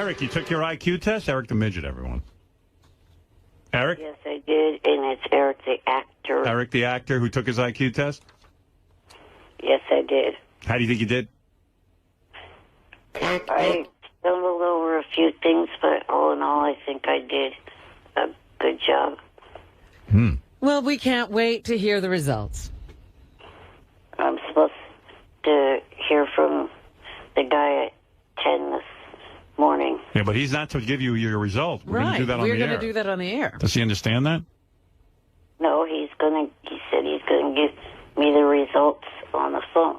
Eric, you took your IQ test? Eric the Midget, everyone. Eric? Yes, I did, and it's Eric the actor. Eric the actor who took his IQ test? Yes, I did. How do you think you did? I stumbled over a few things, but all in all, I think I did a good job. Well, we can't wait to hear the results. I'm supposed to hear from the guy at 10 this morning. Yeah, but he's not to give you your result. We're going to do that on We're the going air. to do that on the air. Does he understand that? No, he said he's going to give me the results on the phone.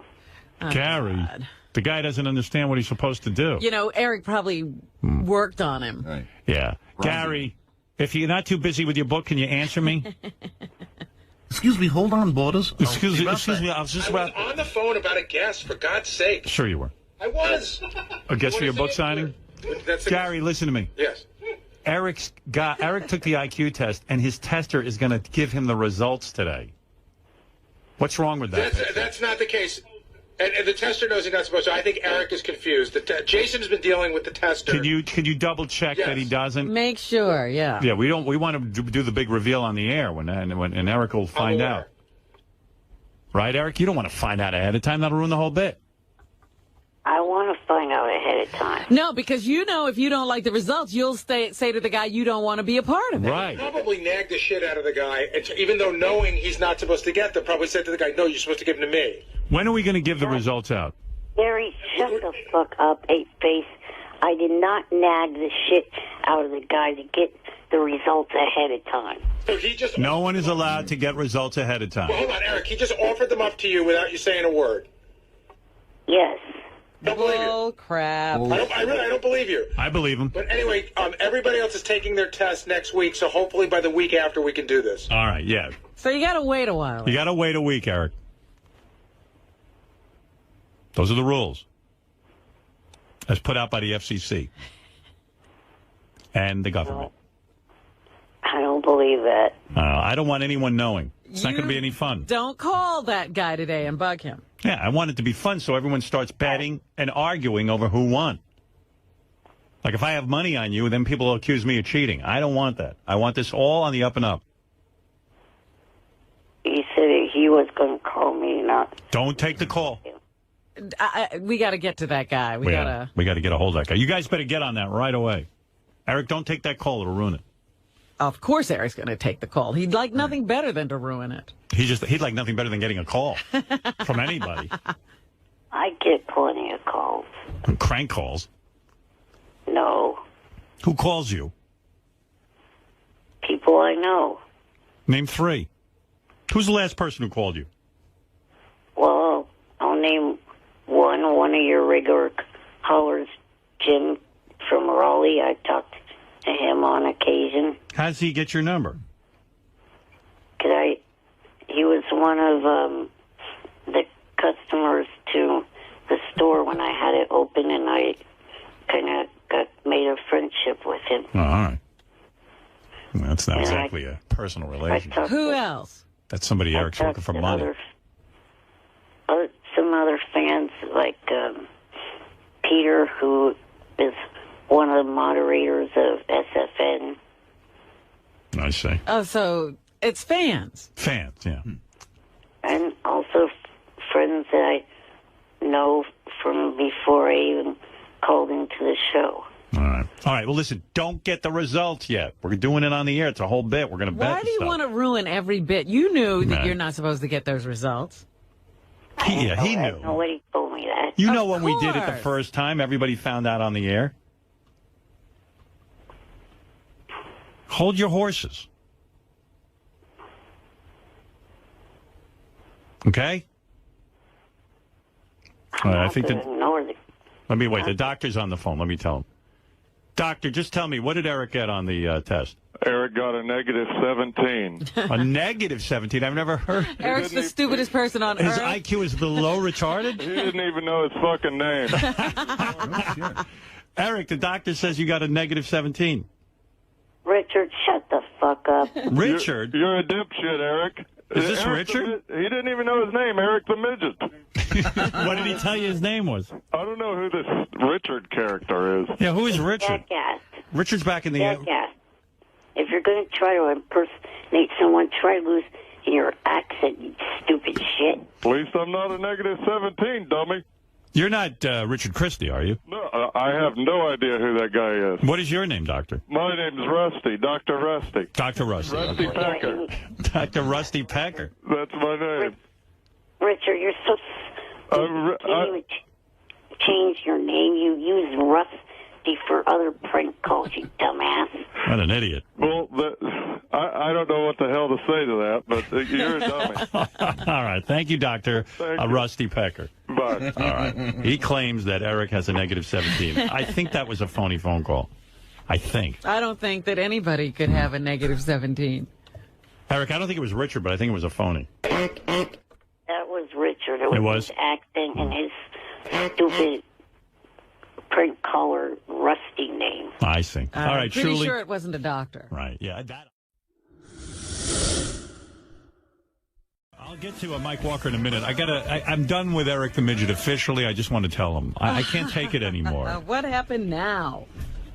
Oh, Gary, God. the guy doesn't understand what he's supposed to do. You know, Eric probably worked on him. Right. Yeah. Gary, if you're not too busy with your book, can you answer me? Excuse me, hold on, Borders. Excuse me, I was just about... on the phone about a guest, for God's sake. Sure you were. I was. A guest for your book signing? Gary, listen to me. Yes. Eric took the IQ test, and his tester is going to give him the results today. What's wrong with that? That's not the case. And the tester knows he's not supposed to. I think Eric is confused. Jason's been dealing with the tester. Can you double check that he doesn't? Make sure, yeah. Yeah, we want to do the big reveal on the air when Eric will find out. Right, Eric? You don't want to find out ahead of time. That'll ruin the whole bit. I want to find out ahead of time. No, because you know if you don't like the results, you'll say to the guy you don't want to be a part of it. Right. Probably nagged the shit out of the guy, even though knowing he's not supposed to get them, probably said to the guy, no, you're supposed to give them to me. When are we going to give the results out? Gary, shut the fuck up, ape-face. I did not nag the shit out of the guy to get the results ahead of time. So he just... No one is allowed to get results ahead of time. Well, hold on, Eric. He just offered them up to you without you saying a word. Yes. Don't believe you. Oh, crap. I don't believe you. I believe him. But anyway, everybody else is taking their test next week, so hopefully by the week after we can do this. All right, yeah. So you got to wait a while. You got to wait a week, Eric. Those are the rules. As put out by the FCC and the government. I don't believe that. I don't want anyone knowing. It's not going to be any fun. Don't call that guy today and bug him. Yeah, I want it to be fun so everyone starts betting and arguing over who won. Like if I have money on you, then people will accuse me of cheating. I don't want that. I want this all on the up and up. He said he was going to call me, not... Don't take the call. We got to get to that guy. We got to get a hold of that guy. You guys better get on that right away. Eric, don't take that call. It'll ruin it. Of course Eric's going to take the call. He'd like nothing better than to ruin it. He'd like nothing better than getting a call from anybody. I get plenty of calls. Crank calls. No. Who calls you? People I know. Name 3. Who's the last person who called you? Well, I'll name one of your regular callers, Jim from Raleigh. I talked to him on occasion. How does he get your number? He was one of the customers to the store when I had it open, and I kind of made a friendship with him. Oh, all right. Well, that's not exactly a personal relationship. Who else? That's somebody Eric's looking for money. Some other fans, like Peter, who is one of the moderators of SFN. I see. Oh, so it's fans. Fans, yeah. And also friends that I know from before I even called into the show. All right. All right. Well, listen, don't get the results yet. We're doing it on the air. It's a whole bit. We're going to bet. Why do you want to ruin every bit? You knew that you're not supposed to get those results. He knew. Nobody told me that. You know when we did it the first time, everybody found out on the air. Hold your horses. Okay? All right, I think let me wait. The doctor's on the phone. Let me tell him. Doctor, just tell me, what did Eric get on the test? Eric got a -17. A -17? I've never heard. Eric's the stupidest person on His earth. IQ is below retarded? He didn't even know his fucking name. Eric, the doctor says you got a -17. Richard, shut the fuck up. Richard? You're a dipshit, Eric. Is this Eric Richard? He didn't even know his name, Eric the Midget. What did he tell you his name was? I don't know who this Richard character is. Yeah, who is Richard? Jackass. Richard's back in the air. Jackass. If you're going to try to impersonate someone, try to lose in your accent, you stupid shit. At least I'm not a negative 17, dummy. You're not Richard Christie, are you? No, I have no idea who that guy is. What is your name, Doctor? My name's Rusty, Dr. Rusty. Dr. Rusty. Rusty Pecker. Dr. Rusty Pecker. That's my name. Richard, you're so... Can you change your name? You use Rusty for other prank calls, you dumbass. What an idiot. Well, I don't know what the hell to say to that, but you're a dummy. All right. Thank you, Dr. Thank you. Rusty Pecker. Bye. All right. He claims that Eric has a negative 17. I think that was a phony phone call. I think. I don't think that anybody could have a negative 17. Eric, I don't think it was Richard, but I think it was a phony. That was Richard. It was? his accent and his stupid prank caller Rusty name. I see. All right, I'm pretty Shuli. sure it wasn't a doctor. Right, yeah. I'll get to Mike Walker in a minute. I'm done with Eric the Midget officially. I just want to tell him. I can't take it anymore. What happened now?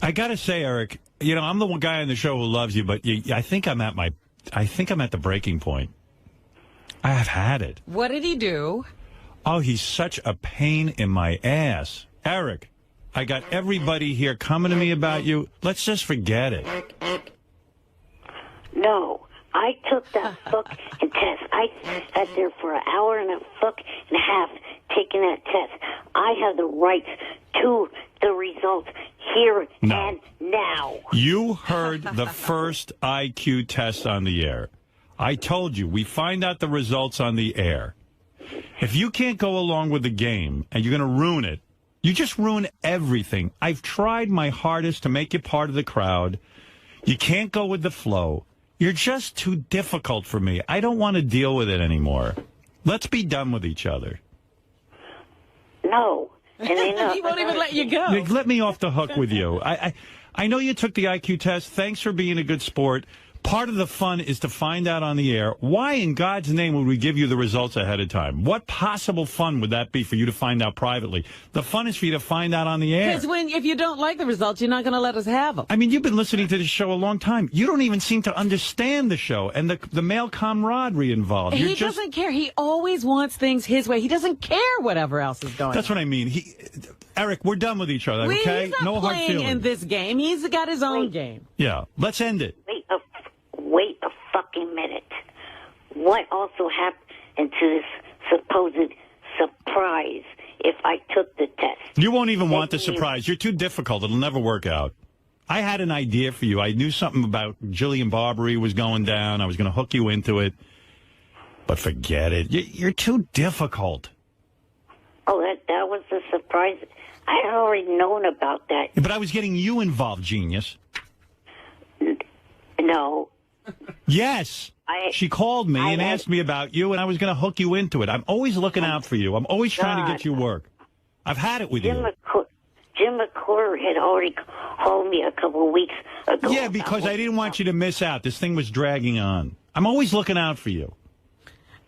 I got to say, Eric, I'm the one guy on the show who loves you, but I think I'm at the breaking point. I have had it. What did he do? Oh, he's such a pain in my ass. Eric, I got everybody here coming to me about you. Let's just forget it. No, I took that fucking test. I sat there for an hour and a half taking that test. I have the right to the results here and now. You heard the first IQ test on the air. I told you, we find out the results on the air. If you can't go along with the game and you're going to ruin it, you just ruin everything. I've tried my hardest to make you part of the crowd. You can't go with the flow. You're just too difficult for me. I don't want to deal with it anymore. Let's be done with each other. No. And they know. He won't even let you go. Let me off the hook with you. I know you took the IQ test. Thanks for being a good sport. Part of the fun is to find out on the air. Why in God's name would we give you the results ahead of time? What possible fun would that be for you to find out privately? The fun is for you to find out on the air. Because if you don't like the results, you're not going to let us have them. I mean, you've been listening to this show a long time. You don't even seem to understand the show and the male camaraderie involved. He doesn't care. He always wants things his way. He doesn't care whatever else is going on. That's what I mean. Eric, we're done with each other, okay? He's not No hard playing feelings. in this game. He's got his own game. Yeah, let's end it. Wait a fucking minute. What also happened to this supposed surprise if I took the test? You won't even want the surprise. You're too difficult. It'll never work out. I had an idea for you. I knew something about Jillian Barbary was going down. I was going to hook you into it. But forget it. You're too difficult. Oh, that was the surprise? I had already known about that. But I was getting you involved, genius. No. Yes. She called me and asked me about you, and I was going to hook you into it. I'm always looking out for you. I'm always trying to get you work. I've had it with you. Jim McClure had already called me a couple of weeks ago. Yeah, because I didn't want you to miss out. This thing was dragging on. I'm always looking out for you.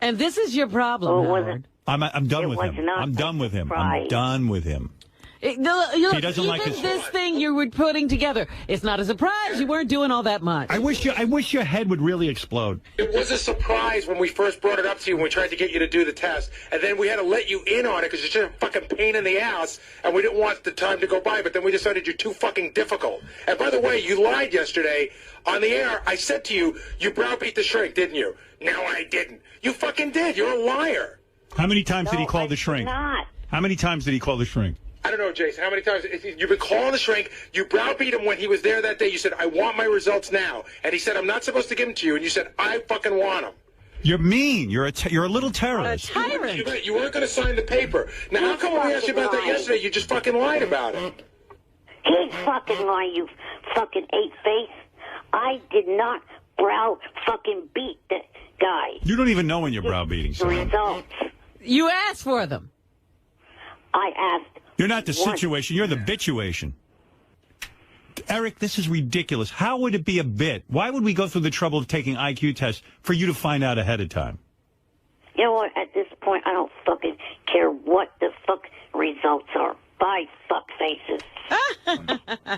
And this is your problem, Howard. I'm done with him. I'm done with him. I'm done with him. He doesn't even like his... this thing you were putting together, it's not a surprise. You weren't doing all that much. I wish your head would really explode. It was a surprise when we first brought it up to you when we tried to get you to do the test. And then we had to let you in on it because you're just a fucking pain in the ass. And we didn't want the time to go by. But then we decided you're too fucking difficult. And by the way, you lied yesterday on the air. I said to you, you browbeat the shrink, didn't you? No, I didn't. You fucking did. You're a liar. How many times did he call the shrink? Not. How many times did he call the shrink? I don't know, Jason. How many times? You've been calling the shrink. You browbeat him when he was there that day. You said, I want my results now. And he said, I'm not supposed to give them to you. And you said, I fucking want them. You're mean. You're a little terrorist. A tyrant. You weren't going to sign the paper. Now, how come when we asked you about that yesterday, you just fucking lied about it? He's fucking lying, you fucking ape-face. I did not fucking beat the guy. You don't even know when you're browbeating The someone. results. You asked for them. I asked. You're not the situation. You're the bituation. Eric, this is ridiculous. How would it be a bit? Why would we go through the trouble of taking IQ tests for you to find out ahead of time? You know what? At this point, I don't fucking care what the fuck results are. Bye, fuck faces.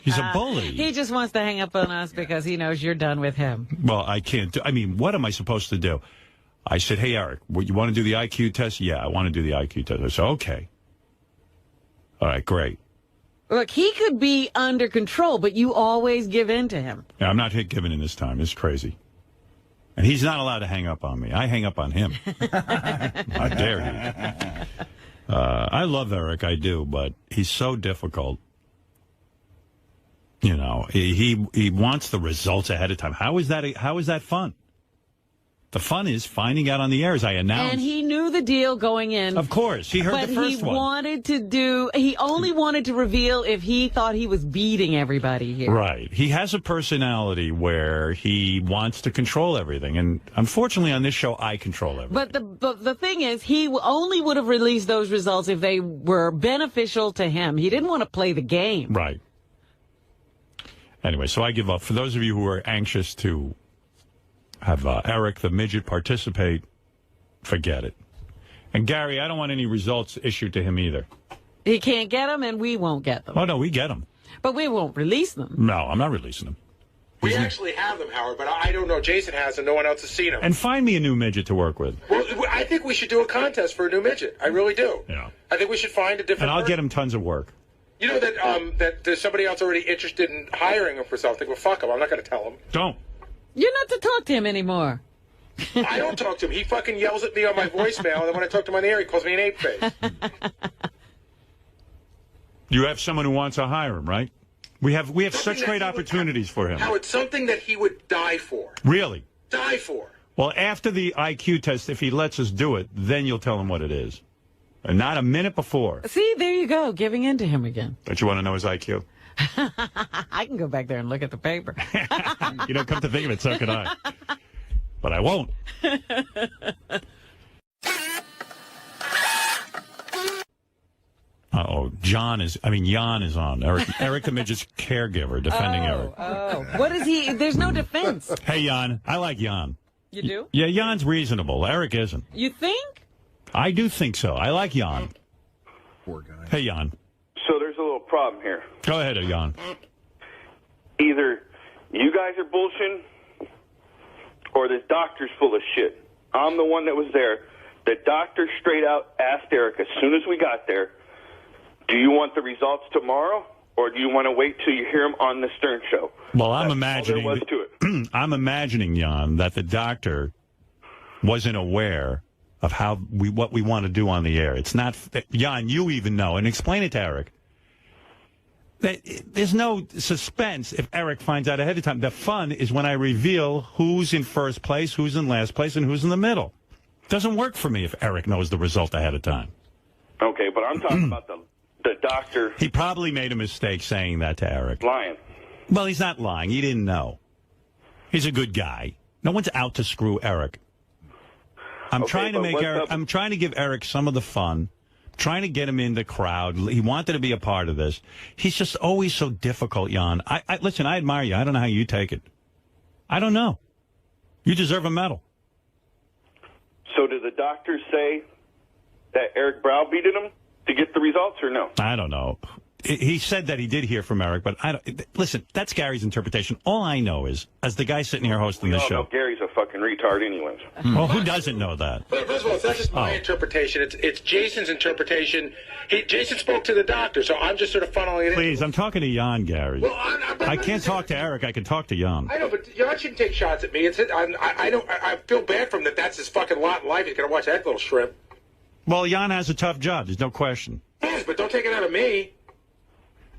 He's a bully. He just wants to hang up on us because he knows you're done with him. Well, I can't do. I mean, what am I supposed to do? I said, hey, Eric, you want to do the IQ test? Yeah, I want to do the IQ test. I said, okay. All right, great. Look, he could be under control, but you always give in to him. Yeah, I'm not giving in this time. It's crazy. And he's not allowed to hang up on me. I hang up on him. How dare he? I love Eric, I do, but he's so difficult. You know, he wants the results ahead of time. How is that fun? The fun is finding out on the air as I announced. And he knew the deal going in. Of course. He heard the first one. He only wanted to reveal if he thought he was beating everybody here. Right. He has a personality where he wants to control everything. And unfortunately on this show, I control everything. But the thing is, he only would have released those results if they were beneficial to him. He didn't want to play the game. Right. Anyway, so I give up. For those of you who are anxious to have Eric the midget participate, forget it. And Gary, I don't want any results issued to him either. He can't get them, and we won't get them. Oh, no, we get them. But we won't release them. No, I'm not releasing them. We actually have them, Howard, but I don't know. Jason has, and no one else has seen them. And find me a new midget to work with. Well, I think we should do a contest for a new midget. I really do. Yeah. I think we should find a different And I'll person. get him tons of work. You know that there's somebody else already interested in hiring him for something. Well, fuck him. I'm not going to tell him. Don't. You're not to talk to him anymore. I don't talk to him. He fucking yells at me on my voicemail, and then when I talk to him on the air, he calls me an ape face. You have someone who wants to hire him, right? We have such great opportunities for him. Howard, something that he would die for. Really? Die for. Well, after the IQ test, if he lets us do it, then you'll tell him what it is. And not a minute before. See, there you go, giving in to him again. Don't you want to know his IQ? I can go back there and look at the paper. You know, come to think of it, so can I. But I won't. Jan is on. Eric the Midget's caregiver, defending Eric. Oh, what is he? There's no defense. Hey, Jan. I like Jan. You do? Yeah, Jan's reasonable. Eric isn't. You think? I do think so. I like Jan. Poor guy. Hey, Jan. So there's a little problem here. Go ahead, Jan. Either you guys are bullshitting or this doctor's full of shit. I'm the one that was there. The doctor straight out asked Eric as soon as we got there, do you want the results tomorrow or do you want to wait till you hear them on the Stern Show? Well, That's all there was to it. I'm imagining, Jan, that the doctor wasn't aware of what we want to do on the air. It's not, Jan, you even know, and explain it to Eric. There's no suspense if Eric finds out ahead of time. The fun is when I reveal who's in first place, who's in last place, and who's in the middle. It doesn't work for me if Eric knows the result ahead of time. Okay, but I'm talking about the doctor. He probably made a mistake saying that to Eric. Lying. Well, he's not lying. He didn't know. He's a good guy. No one's out to screw Eric. I'm trying to give Eric some of the fun. Trying to get him in the crowd. He wanted to be a part of this. He's just always so difficult, Jan. Listen, I admire you. I don't know how you take it. I don't know. You deserve a medal. So did the doctor say that Eric browbeated him to get the results or no? I don't know. He said that he did hear from Eric, but listen, that's Gary's interpretation. All I know is, as the guy sitting here hosting the show. No, Gary's a fucking retard anyways. Well, who doesn't know that? But first of all, it's not just my interpretation. It's Jason's interpretation. Jason spoke to the doctor, so I'm just sort of funneling it in. Please, I'm talking to Jan, Gary. Well, I can't talk to Eric. I can talk to Jan. I know, but Jan shouldn't take shots at me. I feel bad for him that's his fucking lot in life. He's going to watch that little shrimp. Well, Jan has a tough job. There's no question. Yes, but don't take it out of me.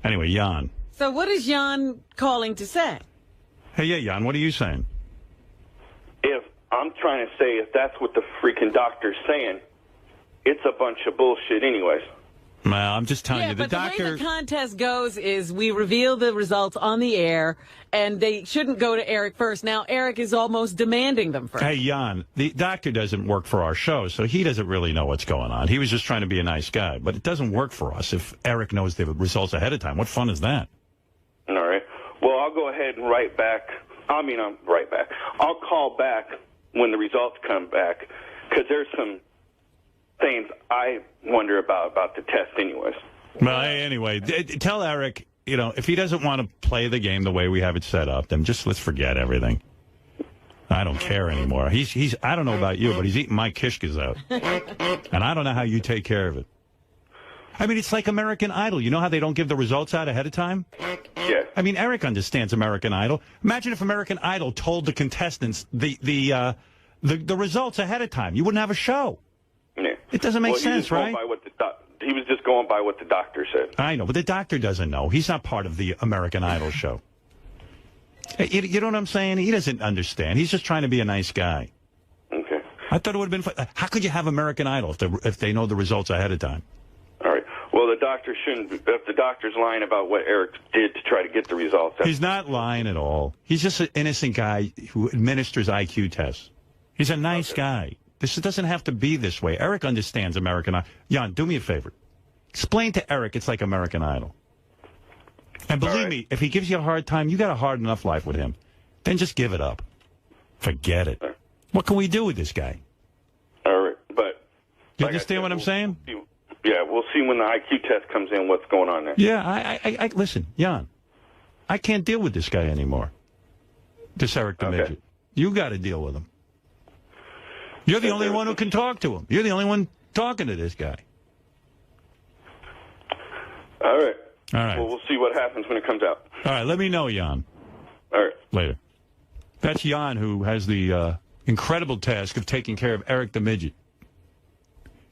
Anyway, Jan. So what is Jan calling to say? Hey, yeah, Jan, what are you saying? If I'm trying to say if that's what the freaking doctor's saying, it's a bunch of bullshit anyways. Well, I'm just telling you, the but doctor... the way the contest goes is we reveal the results on the air, and they shouldn't go to Eric first. Now, Eric is almost demanding them first. Hey, Jan, the doctor doesn't work for our show, so he doesn't really know what's going on. He was just trying to be a nice guy, but it doesn't work for us if Eric knows the results ahead of time. What fun is that? All right. Well, I'll go ahead and write back. I'm right back. I'll call back when the results come back, because there's some things I wonder about the test anyways. Well, anyway, tell Eric, if he doesn't want to play the game the way we have it set up, then let's forget everything. I don't care anymore. He's I don't know about you, but he's eating my kishkas out. And I don't know how you take care of it. I mean, it's like American Idol. You know how they don't give the results out ahead of time? Yeah. I mean, Eric understands American Idol. Imagine if American Idol told the contestants the results ahead of time. You wouldn't have a show. Yeah. It doesn't make sense, right? He was just going by what the doctor said. I know, but the doctor doesn't know. He's not part of the American Idol show. You know what I'm saying? He doesn't understand. He's just trying to be a nice guy. Okay. I thought it would have been fun. How could you have American Idol if they know the results ahead of time? All right. Well, the doctor shouldn't. If the doctor's lying about what Eric did to try to get the results, he's not lying at all. He's just an innocent guy who administers IQ tests. He's a nice guy. This doesn't have to be this way. Eric understands American Idol. Jan, do me a favor. Explain to Eric it's like American Idol. And believe me, if he gives you a hard time, you got a hard enough life with him. Then just give it up. Forget it. What can we do with this guy? All right, but you understand what I'm saying? Yeah, we'll see when the IQ test comes in what's going on there. Yeah, I listen, Jan. I can't deal with this guy anymore. This Eric the Midget. You got to deal with him. You're the only one who can talk to him. You're the only one talking to this guy. All right. All right. Well, we'll see what happens when it comes out. All right, let me know, Jan. All right. Later. That's Jan, who has the incredible task of taking care of Eric the Midget.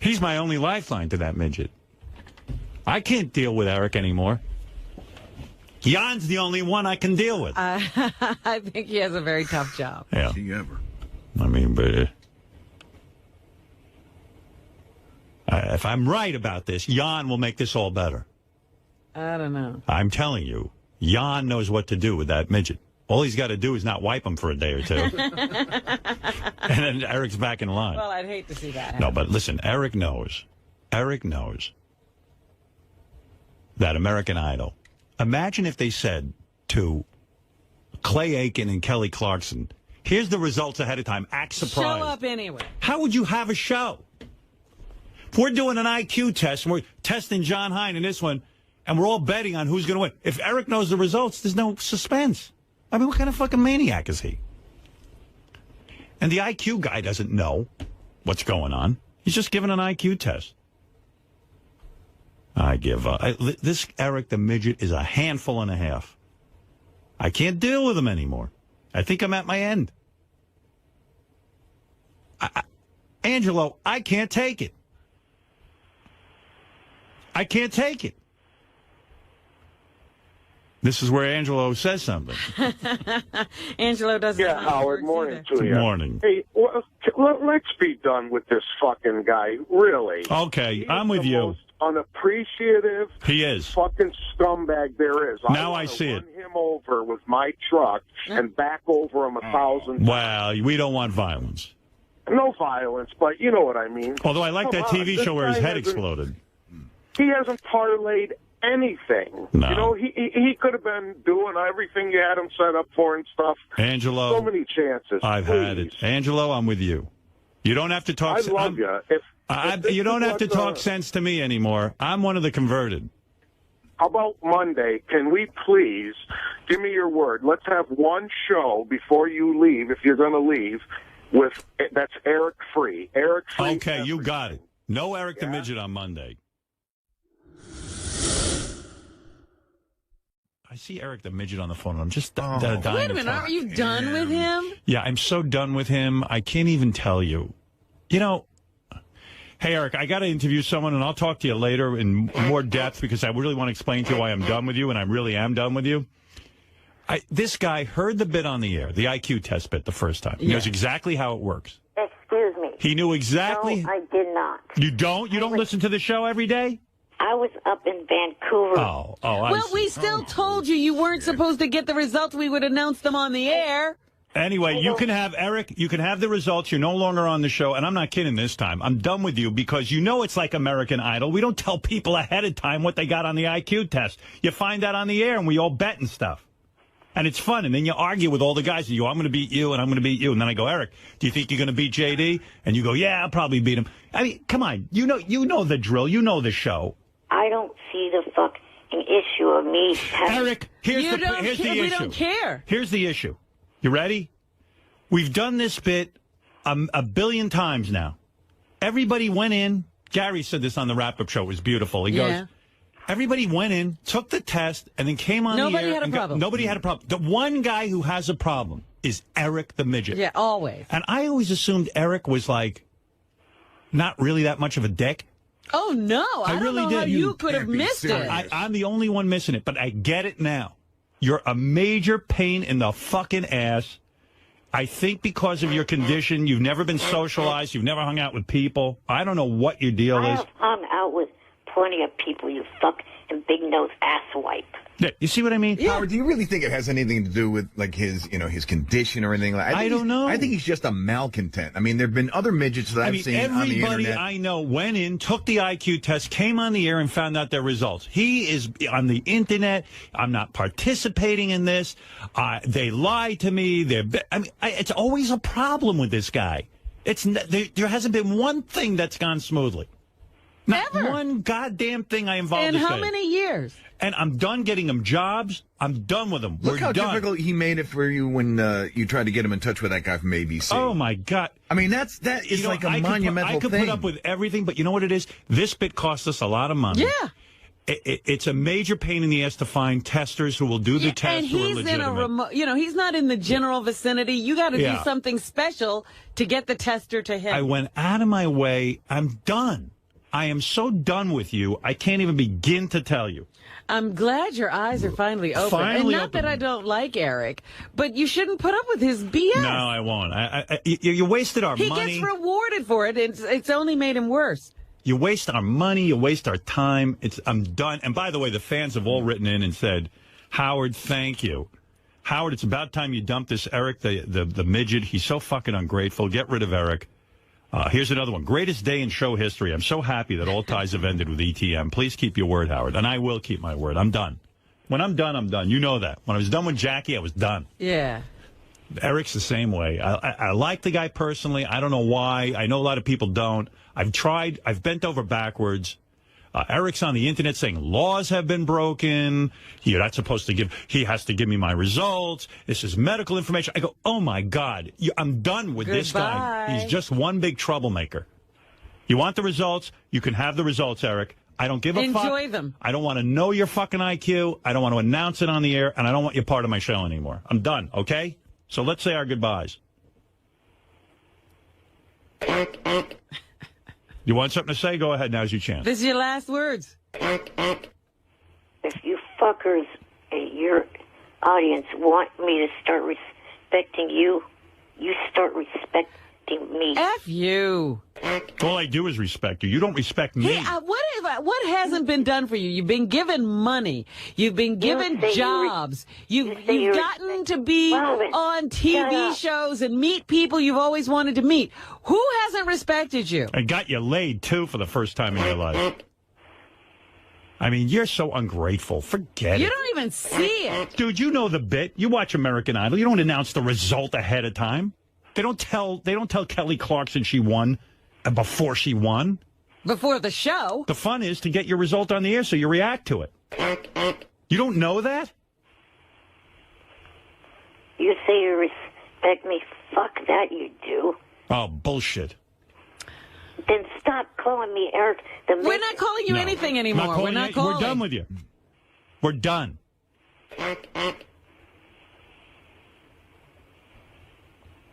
He's my only lifeline to that midget. I can't deal with Eric anymore. Jan's the only one I can deal with. I think he has a very tough job. Yeah. He ever. I mean, but if I'm right about this, Jan will make this all better. I don't know. I'm telling you, Jan knows what to do with that midget. All he's got to do is not wipe him for a day or two. And then Eric's back in line. Well, I'd hate to see that happen. No, but listen, Eric knows. Eric knows that American Idol. Imagine if they said to Clay Aiken and Kelly Clarkson, here's the results ahead of time. Act surprised. Show up anyway. How would you have a show? If we're doing an IQ test, and we're testing John Hine in this one, and we're all betting on who's going to win. If Eric knows the results, there's no suspense. I mean, what kind of fucking maniac is he? And the IQ guy doesn't know what's going on. He's just giving an IQ test. I give up. This Eric the Midget is a handful and a half. I can't deal with him anymore. I think I'm at my end. Angelo, I can't take it. I can't take it. This is where Angelo says something. Angelo doesn't. Yeah, Howard, morning to you. Good morning. Hey, well, let's be done with this fucking guy, really. Okay, I'm with you. Most unappreciative. He is. Fucking scumbag there is. Now I see it. Run him over with my truck and back over him 1,000 times. Well, we don't want violence. No violence, but you know what I mean. Although I like that TV show where his head exploded. He hasn't parlayed anything. No. You know, he could have been doing everything you had him set up for and stuff. Angelo. So many chances. I've had it. Angelo, I'm with you. You don't have to talk. I love you. If you don't have to talk sense to me anymore. I'm one of the converted. How about Monday? Can we please give me your word? Let's have one show before you leave, if you're going to leave, that's Eric free. Eric free. Okay, everything. you got it. No Eric the Midget on Monday. I see Eric the Midget on the phone, and I'm just dying Wait a to minute, talk. aren't you done with him? Yeah, I'm so done with him. I can't even tell you. You know, hey, Eric, I got to interview someone, and I'll talk to you later in more depth because I really want to explain to you why I'm done with you, and I really am done with you. This guy heard the bit on the air, the IQ test bit, the first time. He knows exactly how it works. Excuse me. He knew exactly. No, I did not. You don't? You don't listen to the show every day? I was up in Vancouver. Oh, I Well, see. we still told you weren't supposed to get the results. We would announce them on the air. Anyway, you can have, Eric, you can have the results. You're no longer on the show, and I'm not kidding this time. I'm done with you because you know it's like American Idol. We don't tell people ahead of time what they got on the IQ test. You find out on the air, and we all bet and stuff. And it's fun. And then you argue with all the guys. You go, I'm going to beat you, and I'm going to beat you. And then I go, Eric, do you think you're going to beat JD? And you go, yeah, I'll probably beat him. I mean, come on. You know the drill. You know the show. I don't see the fucking issue of me having... Eric, here's the issue. We don't care. Here's the issue. You ready? We've done this bit a billion times now. Everybody went in. Gary said this on the wrap-up show. It was beautiful. He goes, everybody went in, took the test, and then came on the air. Nobody had a problem. Nobody had a problem. The one guy who has a problem is Eric the Midget. Yeah, always. And I always assumed Eric was, like, not really that much of a dick. Oh, no. I really don't know how did. you could have missed it. I'm the only one missing it, but I get it now. You're a major pain in the fucking ass. I think because of your condition, you've never been socialized, you've never hung out with people. I don't know what your deal I is. have hung out with plenty of people, you fucking big-nosed asswipe. Yeah, you see what I mean? Howard, do you really think it has anything to do with like his condition or anything like that? I don't know. I think he's just a malcontent. I mean, there've been other midgets that I've seen on the everybody internet. I know went in, took the IQ test, came on the air, and found out their results. He is on the internet. I'm not participating in this. They lie to me. It's always a problem with this guy. There hasn't been one thing that's gone smoothly. Not one goddamn thing I involved In this how guy. many years? And I'm done getting him jobs. I'm done with him. Look how done. difficult he made it for you when you tried to get him in touch with that guy from ABC. Oh, my God. I mean, that is like a monumental I could thing. put up with everything, but you know what it is? This bit cost us a lot of money. Yeah. It's a major pain in the ass to find testers who will do the test. And who are he's in a legitimate. remote, he's not in the general vicinity. You got to do something special to get the tester to him. I went out of my way. I'm done. I am so done with you. I can't even begin to tell you. I'm glad your eyes are finally open. And not that I don't like Eric, but you shouldn't put up with his BS. No, I won't. You wasted our money. He gets rewarded for it. It's only made him worse. You waste our money. You waste our time. I'm done. And by the way, the fans have all written in and said, Howard, thank you. Howard, it's about time you dump this Eric, the midget. He's so fucking ungrateful. Get rid of Eric. Here's another one. Greatest day in show history. I'm so happy that all ties have ended with ETM. Please keep your word, Howard. And I will keep my word. I'm done. When I'm done, I'm done. You know that. When I was done with Jackie, I was done. Yeah. Eric's the same way. I like the guy personally. I don't know why. I know a lot of people don't. I've tried. I've bent over backwards. Eric's on the internet saying laws have been broken. You're not supposed to give. He has to give me my results. This is medical information. I go, oh, my God. I'm done with this guy. He's just one big troublemaker. You want the results? You can have the results, Eric. I don't give a fuck. Enjoy them. I don't want to know your fucking IQ. I don't want to announce it on the air, and I don't want you part of my show anymore. I'm done, okay? So let's say our goodbyes. You want something to say? Go ahead. Now's your chance. This is your last words. If you fuckers, your audience, want me to start respecting you, you start respecting me. F you. All I do is respect you. You don't respect me. Hey, what hasn't been done for you? You've been given money. You've been given jobs. You've gotten to be on TV shows and meet people you've always wanted to meet. Who hasn't respected you? I got you laid, too, for the first time in your life. I mean, you're so ungrateful. Forget it. You don't even see it. Dude, you know the bit. You watch American Idol. You don't announce the result ahead of time. They don't tell Kelly Clarkson she won before she won. Before the show. The fun is to get your result on the air so you react to it. You don't know that? You say you respect me. Fuck that you do. Oh, bullshit. Then stop calling me Eric. We're not calling you anything anymore. We're not calling. We're done with you. We're done.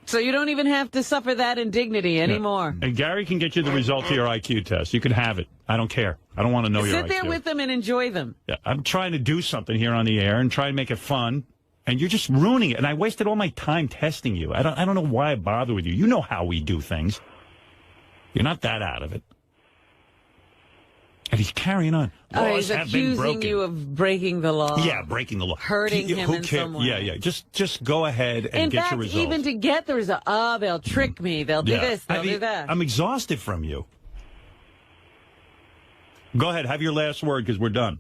So you don't even have to suffer that indignity anymore. And Gary can get you the results of your IQ test. You can have it. I don't care. I don't want to know your IQ. Sit there with them and enjoy them. Yeah, I'm trying to do something here on the air and try and make it fun. And you're just ruining it. And I wasted all my time testing you. I don't know why I bother with you. You know how we do things. You're not that out of it. And he's carrying on. He's accusing you of breaking the law. Yeah, breaking the law. Hurting him in some way. Yeah. Just go ahead and get your results. Even to get the result, they'll trick me. They'll do this, they'll do that. I'm exhausted from you. Go ahead, have your last word because we're done.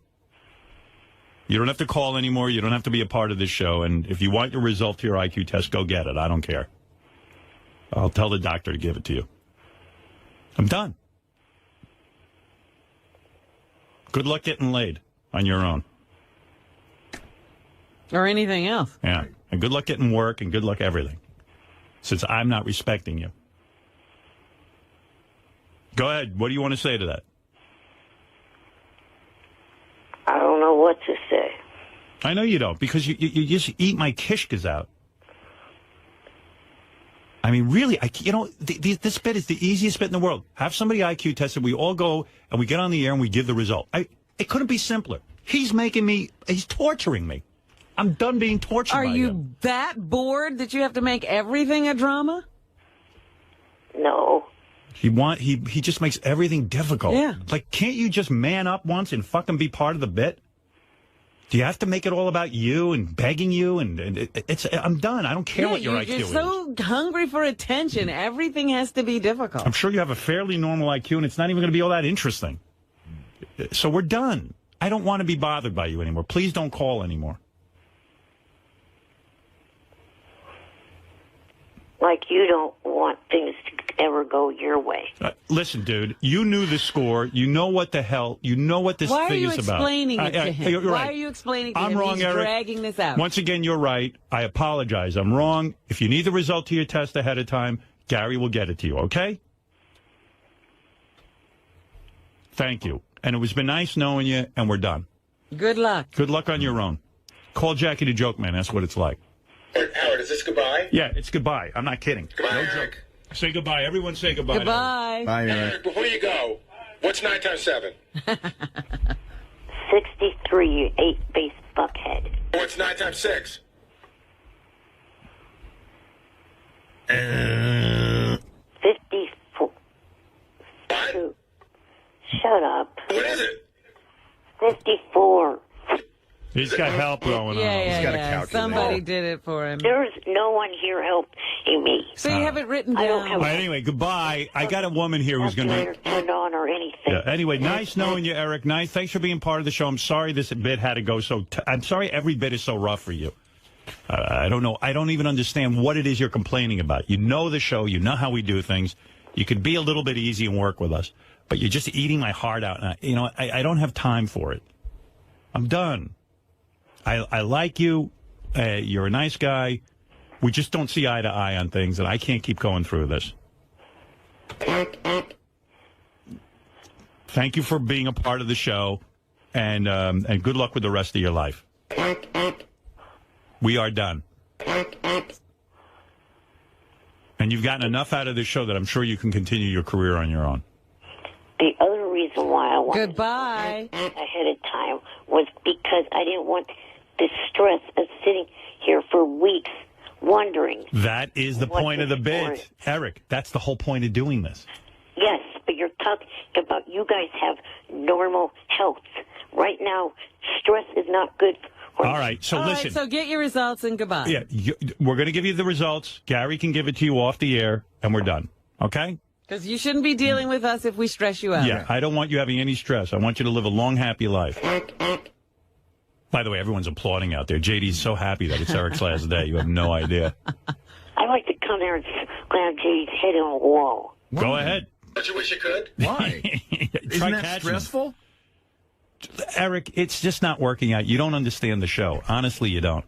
You don't have to call anymore. You don't have to be a part of this show. And if you want your result to your IQ test, go get it. I don't care. I'll tell the doctor to give it to you. I'm done. Good luck getting laid on your own. Or anything else. Yeah. And good luck getting work and good luck everything. Since I'm not respecting you. Go ahead. What do you want to say to that? I don't know what to say. I know you don't, because you just eat my kishkas out. I mean, really, this bit is the easiest bit in the world. Have somebody IQ tested. We all go and we get on the air and we give the result. It couldn't be simpler. He's torturing me. I'm done being tortured by him. Are you that bored that you have to make everything a drama? No. He just makes everything difficult. Yeah. Like, can't you just man up once and fucking be part of the bit? Do you have to make it all about you and begging you? I'm done. I don't care what your IQ is. You're so hungry for attention. Everything has to be difficult. I'm sure you have a fairly normal IQ, and it's not even going to be all that interesting. So we're done. I don't want to be bothered by you anymore. Please don't call anymore. Like you don't want things to ever go your way. Listen, dude, you knew the score. You know what the hell. You know what this thing is about. Why are you explaining it to him? You're right. Why are you explaining to him? I'm wrong, He's Eric. dragging this out. Once again, you're right. I apologize. I'm wrong. If you need the result to your test ahead of time, Gary will get it to you, okay? Thank you. And it was been nice knowing you, and we're done. Good luck. Good luck on your own. Call Jackie the Joke Man. That's what it's like. Howard, is this goodbye? Yeah, it's goodbye. I'm not kidding. Goodbye, Eric. Say goodbye. Everyone say goodbye. Goodbye. Bye, Eric. Eric, before you go, what's 9 times 7? 63, you 8-base fuckhead. What's 9 times 6? 54. What? Shut up. What is it? 54. He's got help going on. Yeah, He's got a yeah. calculator. Somebody did it for him. There's no one here helping me. So you have it written I don't down. have Well, anyway, goodbye. I got a woman here who's going to... turned on or anything. Yeah, anyway, nice knowing you, Eric. Nice. Thanks for being part of the show. I'm sorry this bit had to go so... I'm sorry every bit is so rough for you. I don't know. I don't even understand what it is you're complaining about. You know the show. You know how we do things. You could be a little bit easy and work with us. But you're just eating my heart out. And I don't have time for it. I'm done. I like you. You're a nice guy. We just don't see eye to eye on things, and I can't keep going through this. Thank you for being a part of the show, and good luck with the rest of your life. We are done. And you've gotten enough out of this show that I'm sure you can continue your career on your own. The other reason why I wanted Goodbye. ahead of time was because I didn't want the stress of sitting here for weeks wondering. That is the point of the bit. Eric, that's the whole point of doing this. Yes, but you're talking about you guys have normal health. Right now, stress is not good for All right, so All listen. right, so get your results and goodbye. Yeah, we're going to give you the results. Gary can give it to you off the air, and we're done. Okay? Because you shouldn't be dealing with us if we stress you out. Yeah, I don't want you having any stress. I want you to live a long, happy life. By the way, everyone's applauding out there. JD's so happy that it's Eric's last day. You have no idea. I like to come there and slam JD's head on a wall. Go ahead. Don't you wish you could? Why? Isn't that catching stressful? him. Eric, it's just not working out. You don't understand the show. Honestly, you don't.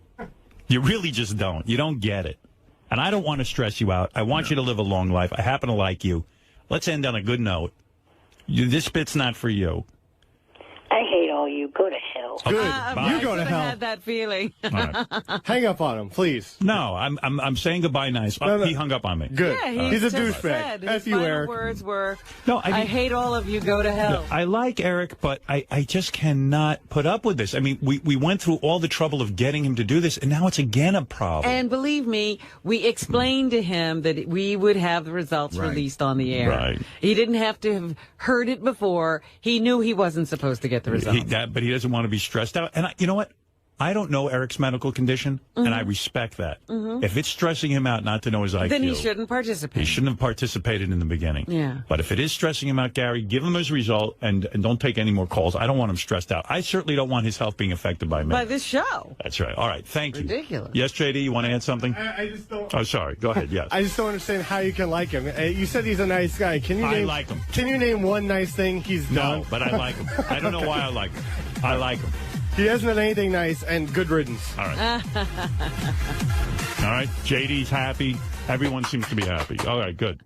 You really just don't. You don't get it. And I don't want to stress you out. I want you to live a long life. I happen to like you. Let's end on a good note. This bit's not for you. I hate all you. Go to hell. Okay, Good. bye. You go to I hell. had that feeling. All right. Hang up on him, please. No, I'm saying goodbye nice. No, no. He hung up on me. Good. Yeah, He's a just said, douchebag. his F you, final Eric. words were, No, I hate all of you, go to hell. I like Eric, but I just cannot put up with this. I mean, we went through all the trouble of getting him to do this, and now it's again a problem. And believe me, we explained to him that we would have the results Right. released on the air. Right. He didn't have to have heard it before. He knew he wasn't supposed to get the results. But he doesn't want to be stressed out. And you know what? I don't know Eric's medical condition, and I respect that. If it's stressing him out not to know his IQ, then he shouldn't participate. He shouldn't have participated in the beginning. Yeah. But if it is stressing him out, Gary, give him his result and don't take any more calls. I don't want him stressed out. I certainly don't want his health being affected by me. By this show. That's right. All right. Thank you. Ridiculous. Yes, JD, you want to add something? I just don't. Oh, sorry. Go ahead. Yes. I just don't understand how you can like him. You said he's a nice guy. Can you I name? like him. Can you name one nice thing he's done? No, but I like him. I don't know why I like him. I like him. He hasn't done anything nice, and good riddance. All right. All right. JD's happy. Everyone seems to be happy. All right. Good.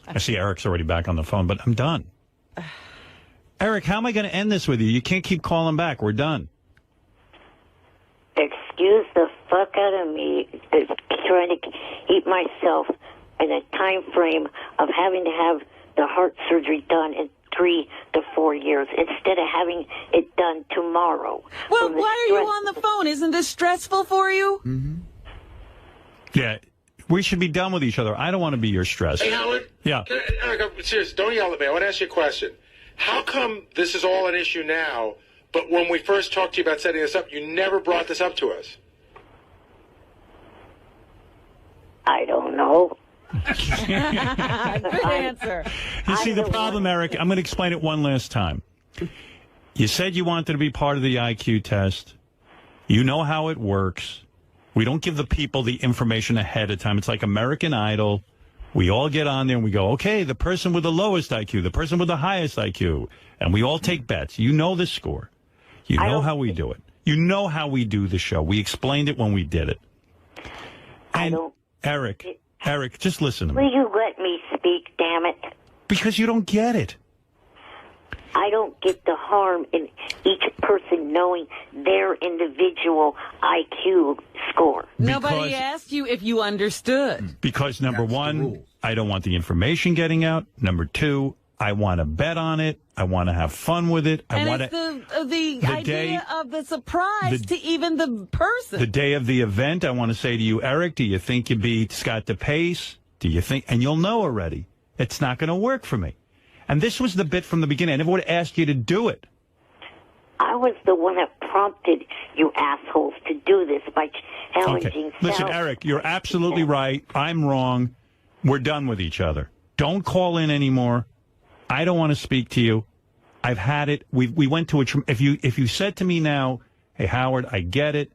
I see Eric's already back on the phone, but I'm done. Eric, how am I going to end this with you? You can't keep calling back. We're done. Excuse the fuck out of me trying to keep myself in a time frame of having to have the heart surgery done in 3 to 4 years instead of having it done tomorrow. Well, why are you on the phone? Isn't this stressful for you? Mm-hmm. Yeah. We should be done with each other. I don't want to be your stress. Hey, Howard. Yeah. Eric, I'm serious. Don't yell at me. I want to ask you a question. How come this is all an issue now, but when we first talked to you about setting this up, you never brought this up to us? I don't know. Good answer. You see, the problem, Eric, I'm going to explain it one last time. You said you wanted to be part of the IQ test. You know how it works. We don't give the people the information ahead of time. It's like American Idol. We all get on there and we go, okay, the person with the lowest IQ, the person with the highest IQ, and we all take bets. You know the score. You know how we do it. You know how we do the show. We explained it when we did it. And Eric, just listen to me. Will you let me speak, damn it? Because you don't get it. I don't get the harm in each person knowing their individual IQ score. Nobody asked you if you understood. Because number one, I don't want the information getting out. Number two, I want to bet on it. I want to have fun with it. I want it's the idea of the surprise to even the person. The day of the event, I want to say to you, Eric, do you think you'd beat Scott DePace? Do you think? And you'll know already. It's not going to work for me. And this was the bit from the beginning. I never would have asked you to do it. I was the one that prompted you assholes to do this by challenging. Okay. Listen, Eric, you're absolutely right. I'm wrong. We're done with each other. Don't call in anymore. I don't want to speak to you. I've had it. We went to a. If you said to me now, hey Howard, I get it.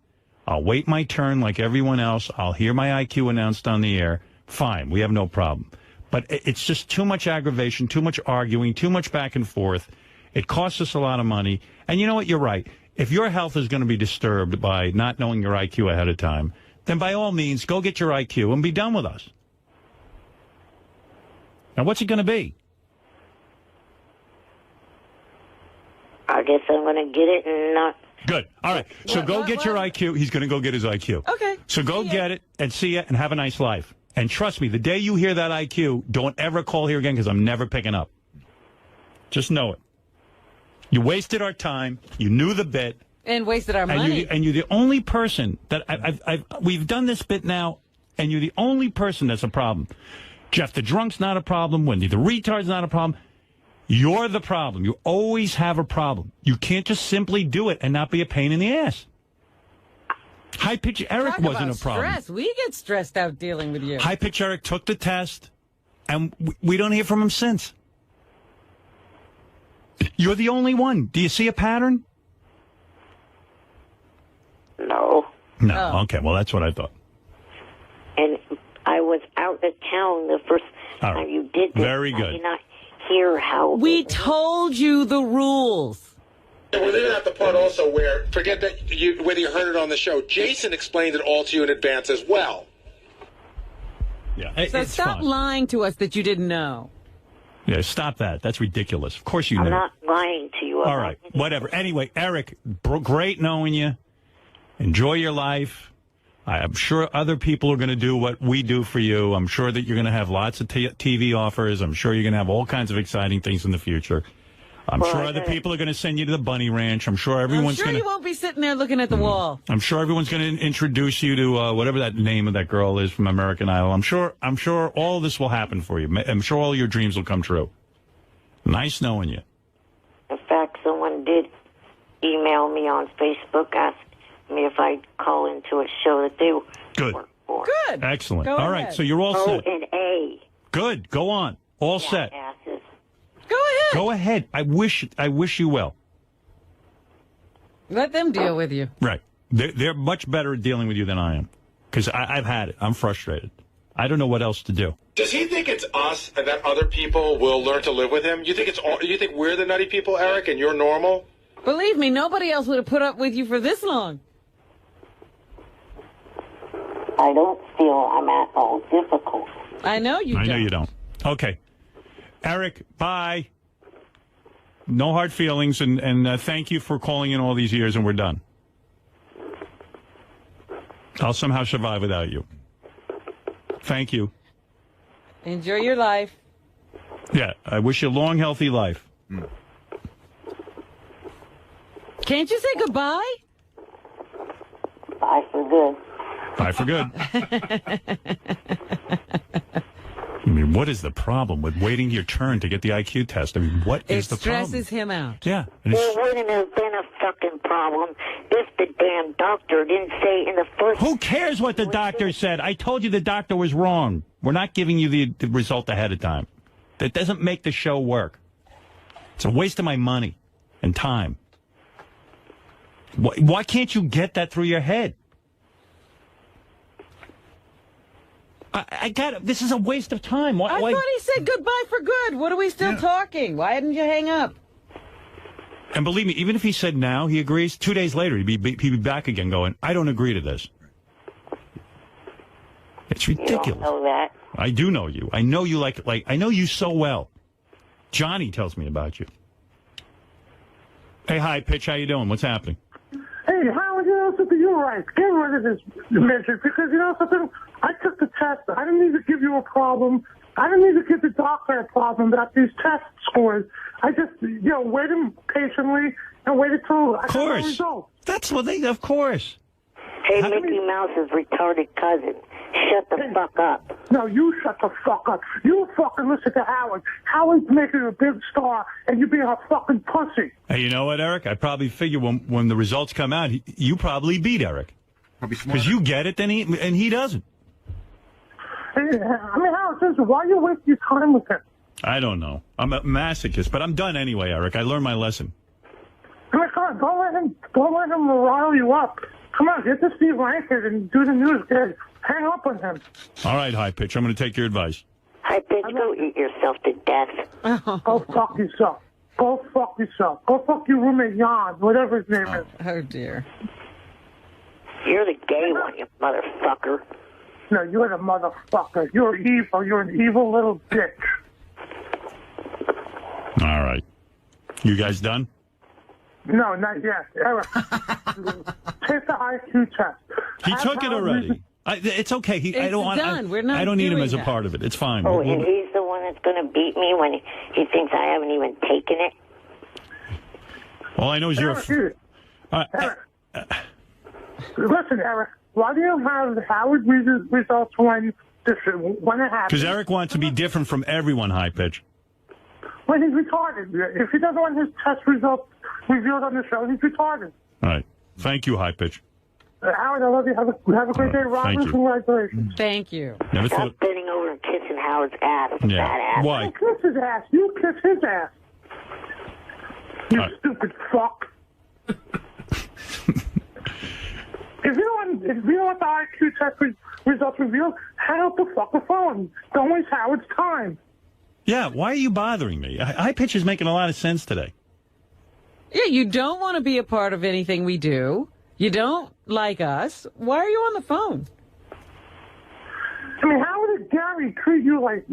I'll wait my turn like everyone else. I'll hear my IQ announced on the air. Fine, we have no problem. But it's just too much aggravation, too much arguing, too much back and forth. It costs us a lot of money. And you know what? You're right. If your health is going to be disturbed by not knowing your IQ ahead of time, then by all means, go get your IQ and be done with us. Now, what's it going to be? I guess I'm going to get it and not. Good. All right. So go get your IQ. He's going to go get his IQ. Okay. So go get it and see it and have a nice life. And trust me, the day you hear that IQ, don't ever call here again because I'm never picking up. Just know it. You wasted our time. You knew the bit. And wasted our money. And you're the only person that we've done this bit now, and you're the only person that's a problem. Jeff the Drunk's not a problem. Wendy the Retard's not a problem. You're the problem. You always have a problem. You can't just simply do it and not be a pain in the ass. High Pitch Eric wasn't a problem. Stress. We get stressed out dealing with you. High Pitch Eric took the test, and we don't hear from him since. You're the only one. Do you see a pattern? No. No. Oh. Okay. Well, that's what I thought. And I was out of town the first time you did this. Very good. I did not hear how. We told you the rules. And we're leaving out the part also where, forget that whether you heard it on the show, Jason explained it all to you in advance as well. Yeah. So stop lying to us that you didn't know. Yeah, stop that. That's ridiculous. Of course you knew. I'm not lying to you. All right. Whatever. Anyway, Eric, great knowing you. Enjoy your life. I'm sure other people are going to do what we do for you. I'm sure that you're going to have lots of TV offers. I'm sure you're going to have all kinds of exciting things in the future. I'm sure other people are going to send you to the Bunny Ranch. I'm sure everyone's going to... you won't be sitting there looking at the wall. I'm sure everyone's going to introduce you to whatever that name of that girl is from American Idol. I'm sure all this will happen for you. I'm sure all your dreams will come true. Nice knowing you. someone did email me on Facebook, asked me if I'd call into a show that they Good. work for. Good. Excellent. Go All right, ahead. so you're all set. O&A. Good. Go on. All set. Asses. Go ahead. Go ahead. I wish you well. Let them deal with you. Right. They're much better at dealing with you than I am. Because I've had it. I'm frustrated. I don't know what else to do. Does he think it's us and that other people will learn to live with him? You think we're the nutty people, Eric, and you're normal? Believe me, nobody else would have put up with you for this long. I don't feel I'm at all difficult. I know you don't. I know you don't. Okay. Eric, bye. No hard feelings, and thank you for calling in all these years, and we're done. I'll somehow survive without you. Thank you. Enjoy your life. Yeah, I wish you a long, healthy life. Can't you say goodbye? Bye for good. Bye for good. I mean, what is the problem with waiting your turn to get the IQ test? I mean, what is the problem? It stresses him out. Yeah. There wouldn't have been a fucking problem if the damn doctor didn't say in the first... Who cares what the doctor said? I told you the doctor was wrong. We're not giving you the result ahead of time. That doesn't make the show work. It's a waste of my money and time. Why can't you get that through your head? I got it. This is a waste of time. I thought he said goodbye for good. What are we still talking? Why didn't you hang up? And believe me, even if he said now he agrees, 2 days later he'd be back again going, I don't agree to this. It's ridiculous. You don't know that. I do know you. I know you like I know you so well. Johnny tells me about you. Hey, hi, Pitch. How you doing? What's happening? Hey, Howard, you know something? You're right. Get rid of this measure because, you know something? I took the test. I didn't need to give you a problem. I didn't need to give the doctor a problem about these test scores. I just, waited patiently and waited till I got the results. That's what they, of course. Hey, Mickey Mouse's retarded cousin. Shut the fuck up. No, you shut the fuck up. You fucking listen to Howard. Howard's making a big star, and you being a fucking pussy. Hey, you know what, Eric? I probably figure when the results come out, you probably beat Eric. Probably because you get it, and he doesn't. I mean, Howard says, why are you wasting your time with him? I don't know. I'm a masochist, but I'm done anyway, Eric. I learned my lesson. I mean, come on, don't let him rile you up. Come on, get to Steve Rankin and do the news. Hang up on him. All right, High Pitch. I'm going to take your advice. High Pitch, go eat yourself to death. Go fuck yourself. Go fuck yourself. Go fuck your roommate Jan, whatever his name is. Oh, dear. You're the gay one, you motherfucker. No, you're the motherfucker. You're evil. You're an evil little bitch. All right. You guys done? No, not yet. Eric, take the IQ test. He took it already. It's okay. I don't need him as a part of it. It's fine. Oh, and he's the one that's going to beat me when he thinks I haven't even taken it? All I know is Eric, listen, Eric, why do you have Howard results when it happens? Because Eric wants to be different from everyone, High Pitch. When he's retarded. If he doesn't want his test results revealed on the show, he's retarded. All right. Thank you, High Pitch. Howard, I love you. Have a great day. Robert, thank you. Congratulations. Thank you. Never Stop thought. bending over and kissing Howard's ass. Yeah. Fat ass. Why? Don't kiss his ass. You kiss his ass. You stupid fuck. If you don't want the IQ test results revealed, hang up the fucking phone. Don't waste Howard's time. Yeah, why are you bothering me? High Pitch is making a lot of sense today. Yeah, you don't want to be a part of anything we do. You don't like us. Why are you on the phone? I mean, how would Gary treat you like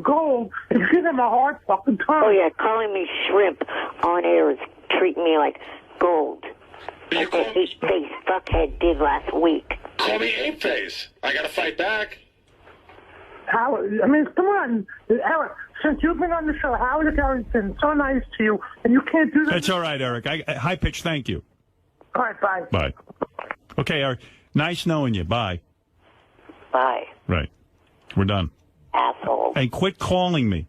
gold and give him a hard fucking time? Oh, yeah, calling me shrimp on air is treating me like gold. Like that ape-face fuckhead did last week. Call me ape-face. I got to fight back. Howard, I mean, come on, Eric. Since you've been on the show, Howard Gary's been so nice to you, and you can't do that. That's all right, Eric. High Pitch, thank you. All right, bye. Bye. Okay, Eric. Nice knowing you. Bye. Bye. Right. We're done. Asshole. Hey, quit calling me.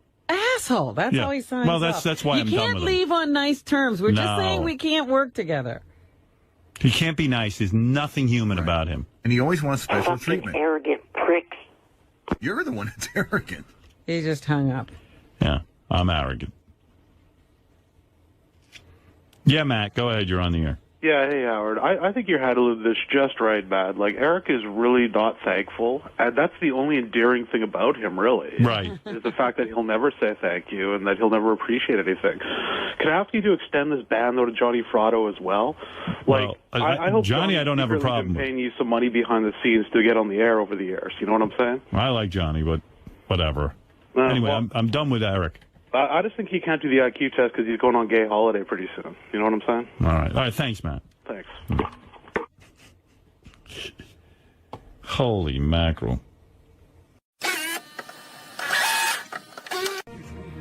asshole. That's how he signs Well, up. that's why you I'm done can't with him. leave on nice terms. We're just No. saying we can't work together. He can't be nice. There's nothing human about him. And he always wants special Fucking treatment. arrogant pricks. You're the one that's arrogant. He just hung up. Yeah, I'm arrogant. Yeah, Matt, go ahead. You're on the air. Yeah, hey, Howard. I think you're handling this just right, Matt. Like, Eric is really not thankful, and that's the only endearing thing about him, really. Right. Is the fact that he'll never say thank you and that he'll never appreciate anything. Can I ask you to extend this ban, though, to Johnny Fratto as well? Like, Well, I hope Johnny, I don't have a really problem been with. paying you some money behind the scenes to get on the air over the years. You know what I'm saying? I like Johnny, but whatever. Anyway, well- I'm done with Eric. I just think he can't do the IQ test because he's going on gay holiday pretty soon. You know what I'm saying? All right, thanks, Matt. Thanks. Holy mackerel.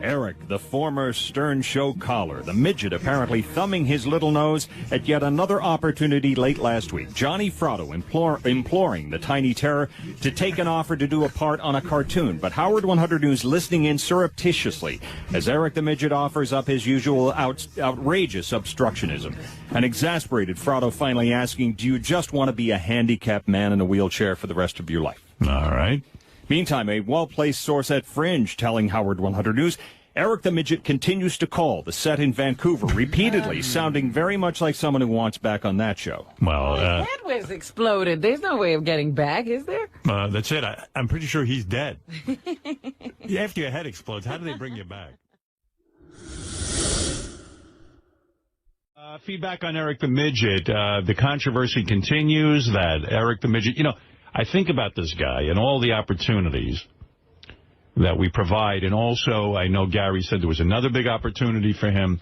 Eric, the former Stern Show caller, the midget apparently thumbing his little nose at yet another opportunity late last week. Johnny Fratto imploring the tiny terror to take an offer to do a part on a cartoon, but Howard 100 News listening in surreptitiously as Eric the midget offers up his usual outrageous obstructionism. An exasperated Fratto finally asking, do you just want to be a handicapped man in a wheelchair for the rest of your life? All right. Meantime, a well-placed source at Fringe telling Howard 100 News, Eric the Midget continues to call the set in Vancouver repeatedly, sounding very much like someone who wants back on that show. Well, His head was exploded. There's no way of getting back, is there? that's it. I'm pretty sure he's dead. After your head explodes, how do they bring you back? Feedback on Eric the Midget. The controversy continues that Eric the Midget, I think about this guy and all the opportunities that we provide. And also, I know Gary said there was another big opportunity for him.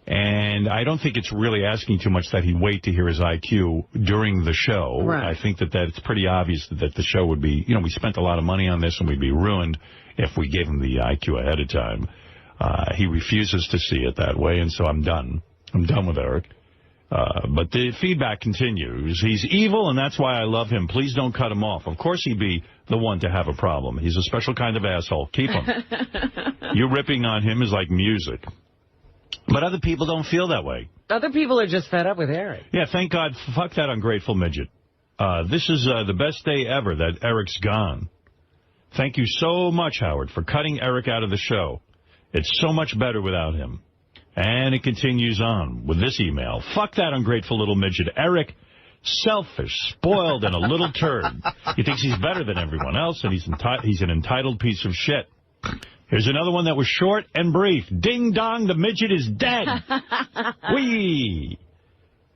And I don't think it's really asking too much that he wait to hear his IQ during the show. Right. I think that it's pretty obvious that the show would be, we spent a lot of money on this and we'd be ruined if we gave him the IQ ahead of time. He refuses to see it that way, and so I'm done. I'm done with Eric. But the feedback continues. He's evil, and that's why I love him. Please don't cut him off. Of course he'd be the one to have a problem. He's a special kind of asshole. Keep him. You ripping on him is like music. But other people don't feel that way. Other people are just fed up with Eric. Yeah, thank God. Fuck that ungrateful midget. This is the best day ever that Eric's gone. Thank you so much, Howard, for cutting Eric out of the show. It's so much better without him. And it continues on with this email. Fuck that ungrateful little midget. Eric, selfish, spoiled, and a little turd. He thinks he's better than everyone else, and he's an entitled piece of shit. Here's another one that was short and brief. Ding dong, the midget is dead. Whee!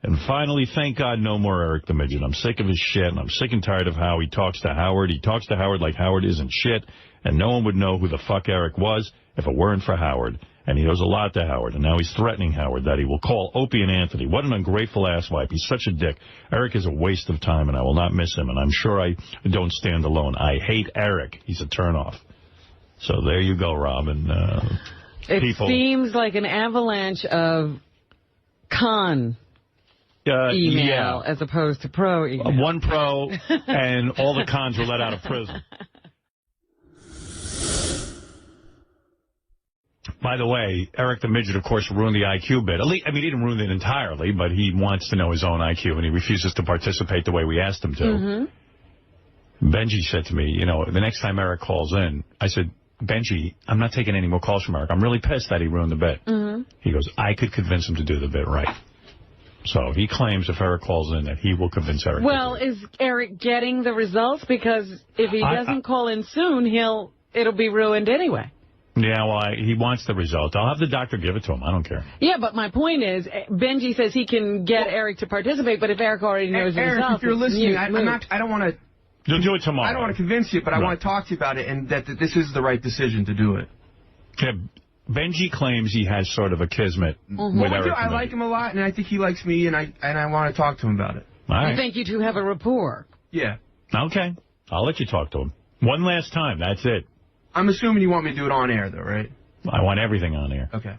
And finally, thank God, no more Eric the Midget. I'm sick of his shit, and I'm sick and tired of how he talks to Howard. He talks to Howard like Howard isn't shit, and no one would know who the fuck Eric was if it weren't for Howard. And he owes a lot to Howard, and now he's threatening Howard that he will call Opie and Anthony. What an ungrateful asswipe. He's such a dick. Eric is a waste of time, and I will not miss him, and I'm sure I don't stand alone. I hate Eric. He's a turnoff. So there you go, Robin. It seems like an avalanche of con email as opposed to pro email. One pro, and all the cons were let out of prison. By the way, Eric the Midget, of course, ruined the IQ bit. He didn't ruin it entirely, but he wants to know his own IQ, and he refuses to participate the way we asked him to. Mm-hmm. Benji said to me, the next time Eric calls in, I said, Benji, I'm not taking any more calls from Eric. I'm really pissed that he ruined the bit. Mm-hmm. He goes, I could convince him to do the bit right. So he claims if Eric calls in that he will convince Eric. Well, is Eric getting the results? Because if he doesn't call in soon, it'll be ruined anyway. Yeah, well, he wants the result. I'll have the doctor give it to him. I don't care. Yeah, but my point is, Benji says he can get Eric to participate, but if Eric already knows the results... Eric, if you're listening, I don't want to... You'll do it tomorrow. I don't want to convince you, but I want to talk to you about it, and that this is the right decision to do it. Yeah, Benji claims he has sort of a kismet with Eric. I like him a lot, and I think he likes me, and I want to talk to him about it. All right. You think you two have a rapport? Yeah. Okay. I'll let you talk to him. One last time. That's it. I'm assuming you want me to do it on air, though, right? I want everything on air. Okay.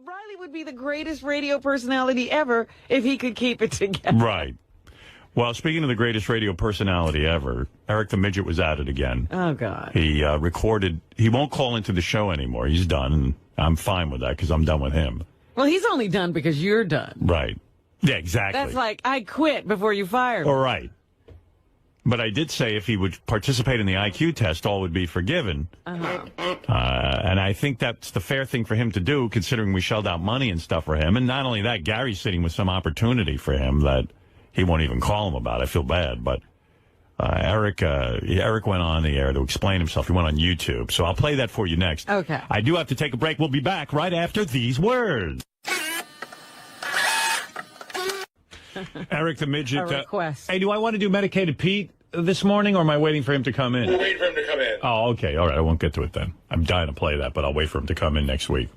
Riley would be the greatest radio personality ever if he could keep it together. Right. Well, speaking of the greatest radio personality ever, Eric the Midget was at it again. Oh, God. He recorded. He won't call into the show anymore. He's done, and I'm fine with that because I'm done with him. Well, he's only done because you're done. Right. Yeah, exactly. That's like, I quit before you fired me. All right. But I did say if he would participate in the IQ test, all would be forgiven. And I think that's the fair thing for him to do, considering we shelled out money and stuff for him. And not only that, Gary's sitting with some opportunity for him that he won't even call him about. I feel bad. But Eric went on the air to explain himself. He went on YouTube. So I'll play that for you next. Okay. I do have to take a break. We'll be back right after these words. Eric the Midget. A request. Hey, do I want to do Medicated Pete this morning, or am I waiting for him to come in? We're waiting for him to come in. Oh, okay. All right. I won't get to it then. I'm dying to play that, but I'll wait for him to come in next week.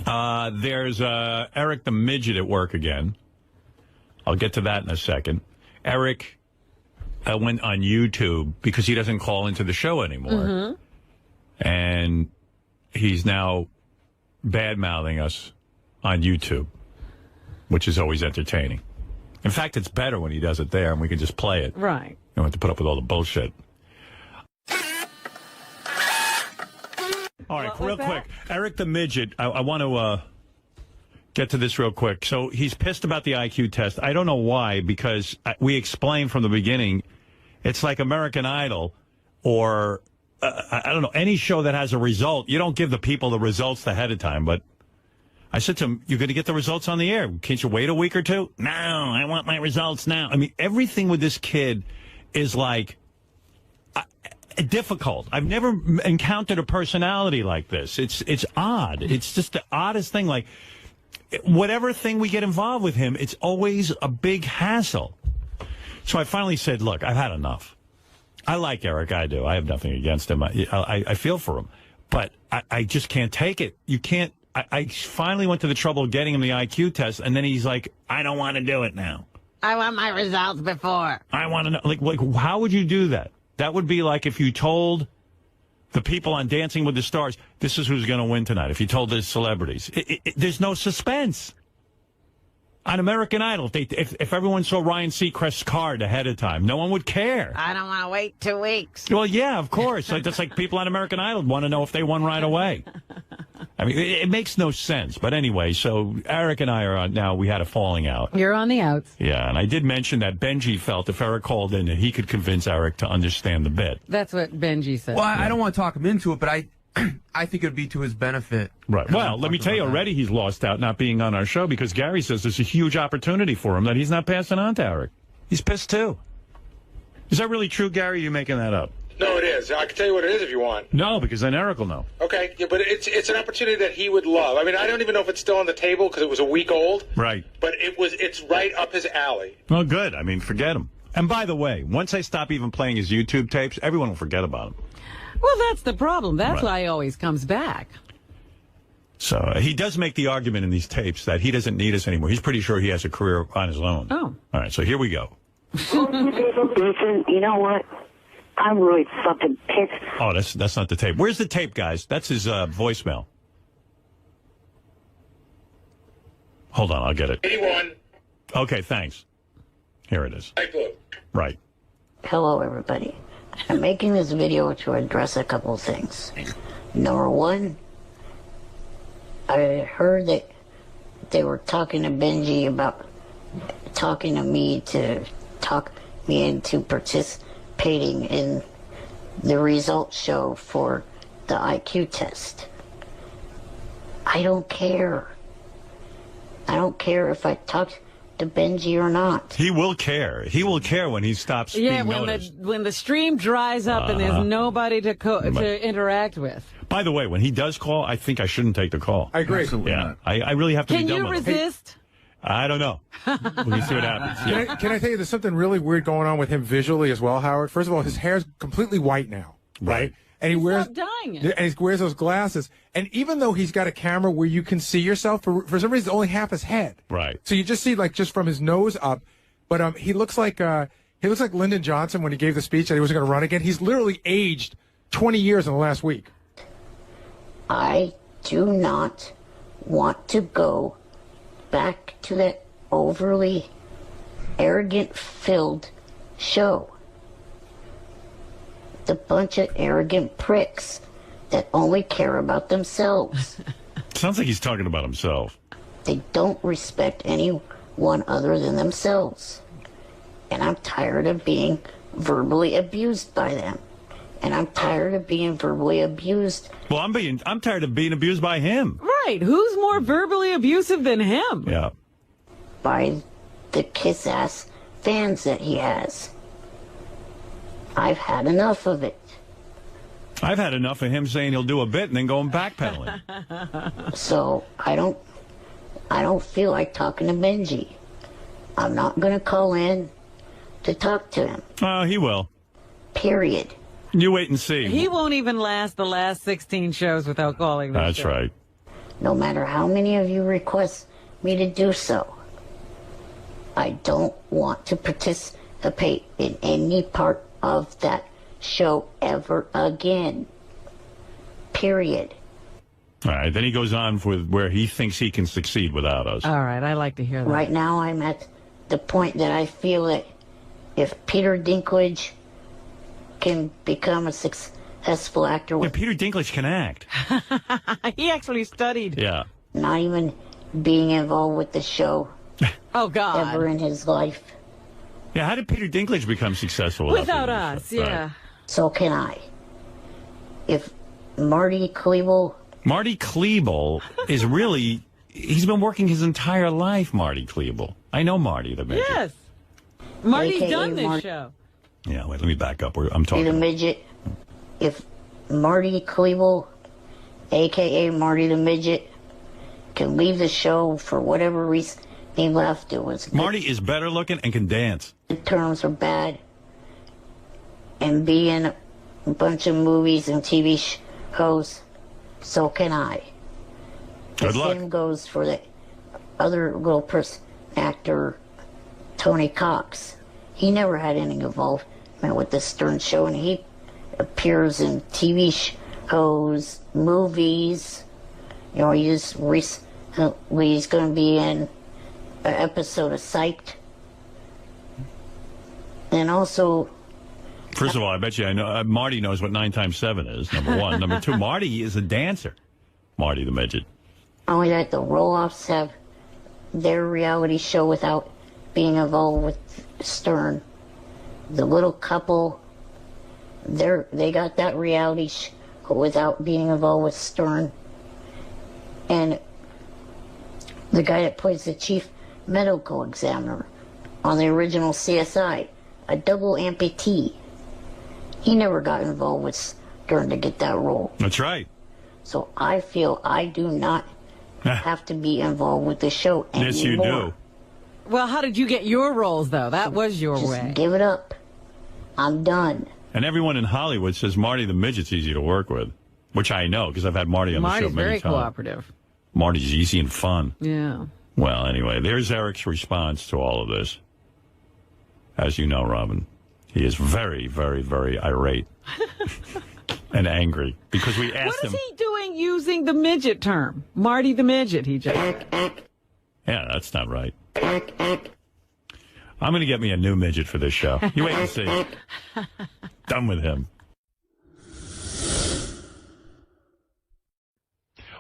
There's Eric the Midget at work again. I'll get to that in a second. Eric went on YouTube because he doesn't call into the show anymore. Mm-hmm. And he's now bad-mouthing us on YouTube, which is always entertaining. In fact, it's better when he does it there, and we can just play it. Right. You don't have to put up with all the bullshit. All right, real quick. Eric the Midget, I want to get to this real quick. So he's pissed about the IQ test. I don't know why, because we explained from the beginning, it's like American Idol or, I don't know, any show that has a result. You don't give the people the results ahead of time, but I said to him, you're going to get the results on the air. Can't you wait a week or two? No, I want my results now. I mean, everything with this kid is like difficult. I've never encountered a personality like this. It's odd. It's just the oddest thing. Like, whatever thing we get involved with him, it's always a big hassle. So I finally said, look, I've had enough. I like Eric. I do. I have nothing against him. I feel for him. But I just can't take it. You can't. I finally went to the trouble of getting him the IQ test, and then he's like, I don't want to do it now. I want my results before. I want to know. Like, how would you do that? That would be like if you told the people on Dancing with the Stars, this is who's going to win tonight. If you told the celebrities, there's no suspense. On American Idol, if everyone saw Ryan Seacrest's card ahead of time, no one would care. I don't want to wait 2 weeks. Well, yeah, of course. Just like people on American Idol want to know if they won right away. I mean, it makes no sense. But anyway, so Eric and I are now, we had a falling out. You're on the outs. Yeah, and I did mention that Benji felt if Eric called in, he could convince Eric to understand the bit. That's what Benji said. Well, I don't want to talk him into it, but I think it would be to his benefit. Right. Well, let me tell you, already he's lost out not being on our show because Gary says there's a huge opportunity for him that he's not passing on to Eric. He's pissed, too. Is that really true, Gary? Or are you making that up? No, it is. I can tell you what it is if you want. No, because then Eric will know. Okay, yeah, but it's an opportunity that he would love. I mean, I don't even know if it's still on the table because it was a week old. Right. But it's right up his alley. Well, good. I mean, forget him. And by the way, once I stop even playing his YouTube tapes, everyone will forget about him. Well, that's the problem. That's why he always comes back. So he does make the argument in these tapes that he doesn't need us anymore. He's pretty sure he has a career on his own. Oh. All right, so here we go. You know what? I'm really fucking pissed. Oh, that's not the tape. Where's the tape, guys? That's his voicemail. Hold on, I'll get it. 81. Okay, thanks. Here it is. Light blue. Right. Hello, everybody. I'm making this video to address a couple of things. Number one, I heard that they were talking to Benji about talking to me to talk me into participating in the results show for the IQ test. I don't care. I don't care if I talk to Benji or not. He will care. He will care when he stops being noticed. when the stream dries up and there's nobody to interact with. By the way, when he does call, I think I shouldn't take the call. I agree. Yeah, I really have to be Can done you with it. resist? I don't know. We'll see what happens. Yeah. Can I tell you, there's something really weird going on with him visually as well, Howard. First of all, his hair's completely white now, right? And he wears dyeing it. And he wears those glasses. And even though he's got a camera where you can see yourself, for some reason, it's only half his head. Right. So you just see just from his nose up. But he looks like Lyndon Johnson when he gave the speech that he wasn't going to run again. He's literally aged 20 years in the last week. I do not want to go back to that overly arrogant-filled show. The bunch of arrogant pricks that only care about themselves. Sounds like he's talking about himself. They don't respect anyone other than themselves. And I'm tired of being verbally abused by them. And I'm tired of being verbally abused. Well, I'm tired of being abused by him. Right. Who's more verbally abusive than him? Yeah. By the kiss-ass fans that he has. I've had enough of it. I've had enough of him saying he'll do a bit and then going backpedaling. So I don't feel like talking to Benji. I'm not going to call in to talk to him. Oh, he will. Period. You wait and see. He won't even last the last 16 shows without calling them. That's right. No matter how many of you request me to do so, I don't want to participate in any part of that show ever again. Period. All right, then he goes on with where he thinks he can succeed without us. All right, I like to hear that. Right now I'm at the point that I feel that if Peter Dinklage can become a successful actor with Peter Dinklage can act. He actually studied. Yeah. not even being involved with the show oh, God. ever in his life. Yeah, how did Peter Dinklage become successful without us? Yeah. Right. So can I. If Marty Klebel... Marty Klebel is really... He's been working his entire life, Marty Klebel. I know Marty the Midget. Yes. Marty's AKA done this show. Yeah, wait, let me back up. I'm talking. The Midget. If Marty Klebel, a.k.a. Marty the Midget, can leave the show for whatever reason he left, it was... Marty is better looking and can dance. Good terms are bad. And be in a bunch of movies and TV shows, so can I. Good luck. The same goes for the other little person, actor, Tony Cox. He never had any involvement with the Stern Show, and he appears in TV shows, movies. You know, he's recently going to be in an episode of Psyched. And also... First of all, I bet you I know Marty knows what 9 times 7 is, number one. Number two, Marty is a dancer. Marty the Midget. Only that the Roloffs have their reality show without being involved with Stern. The Little Couple, they got that reality show without being involved with Stern. And the guy that plays the chief medical examiner on the original CSI, a double amputee, he never got involved with Stern to get that role. That's right. So I feel I do not have to be involved with the show anymore. Yes, you do. Well, how did you get your roles, though? That was your Just way. give it up. I'm done. And everyone in Hollywood says Marty the Midget's easy to work with, which I know because I've had Marty on the show Marty's many very times. cooperative. Marty's easy and fun. Yeah. Well, anyway, there's Eric's response to all of this. As you know, Robin, he is very, very, very irate and angry because we asked him. What is he doing using the midget term? Marty the Midget, he just... Yeah, that's not right. I'm going to get me a new midget for this show. You wait and see. Done with him.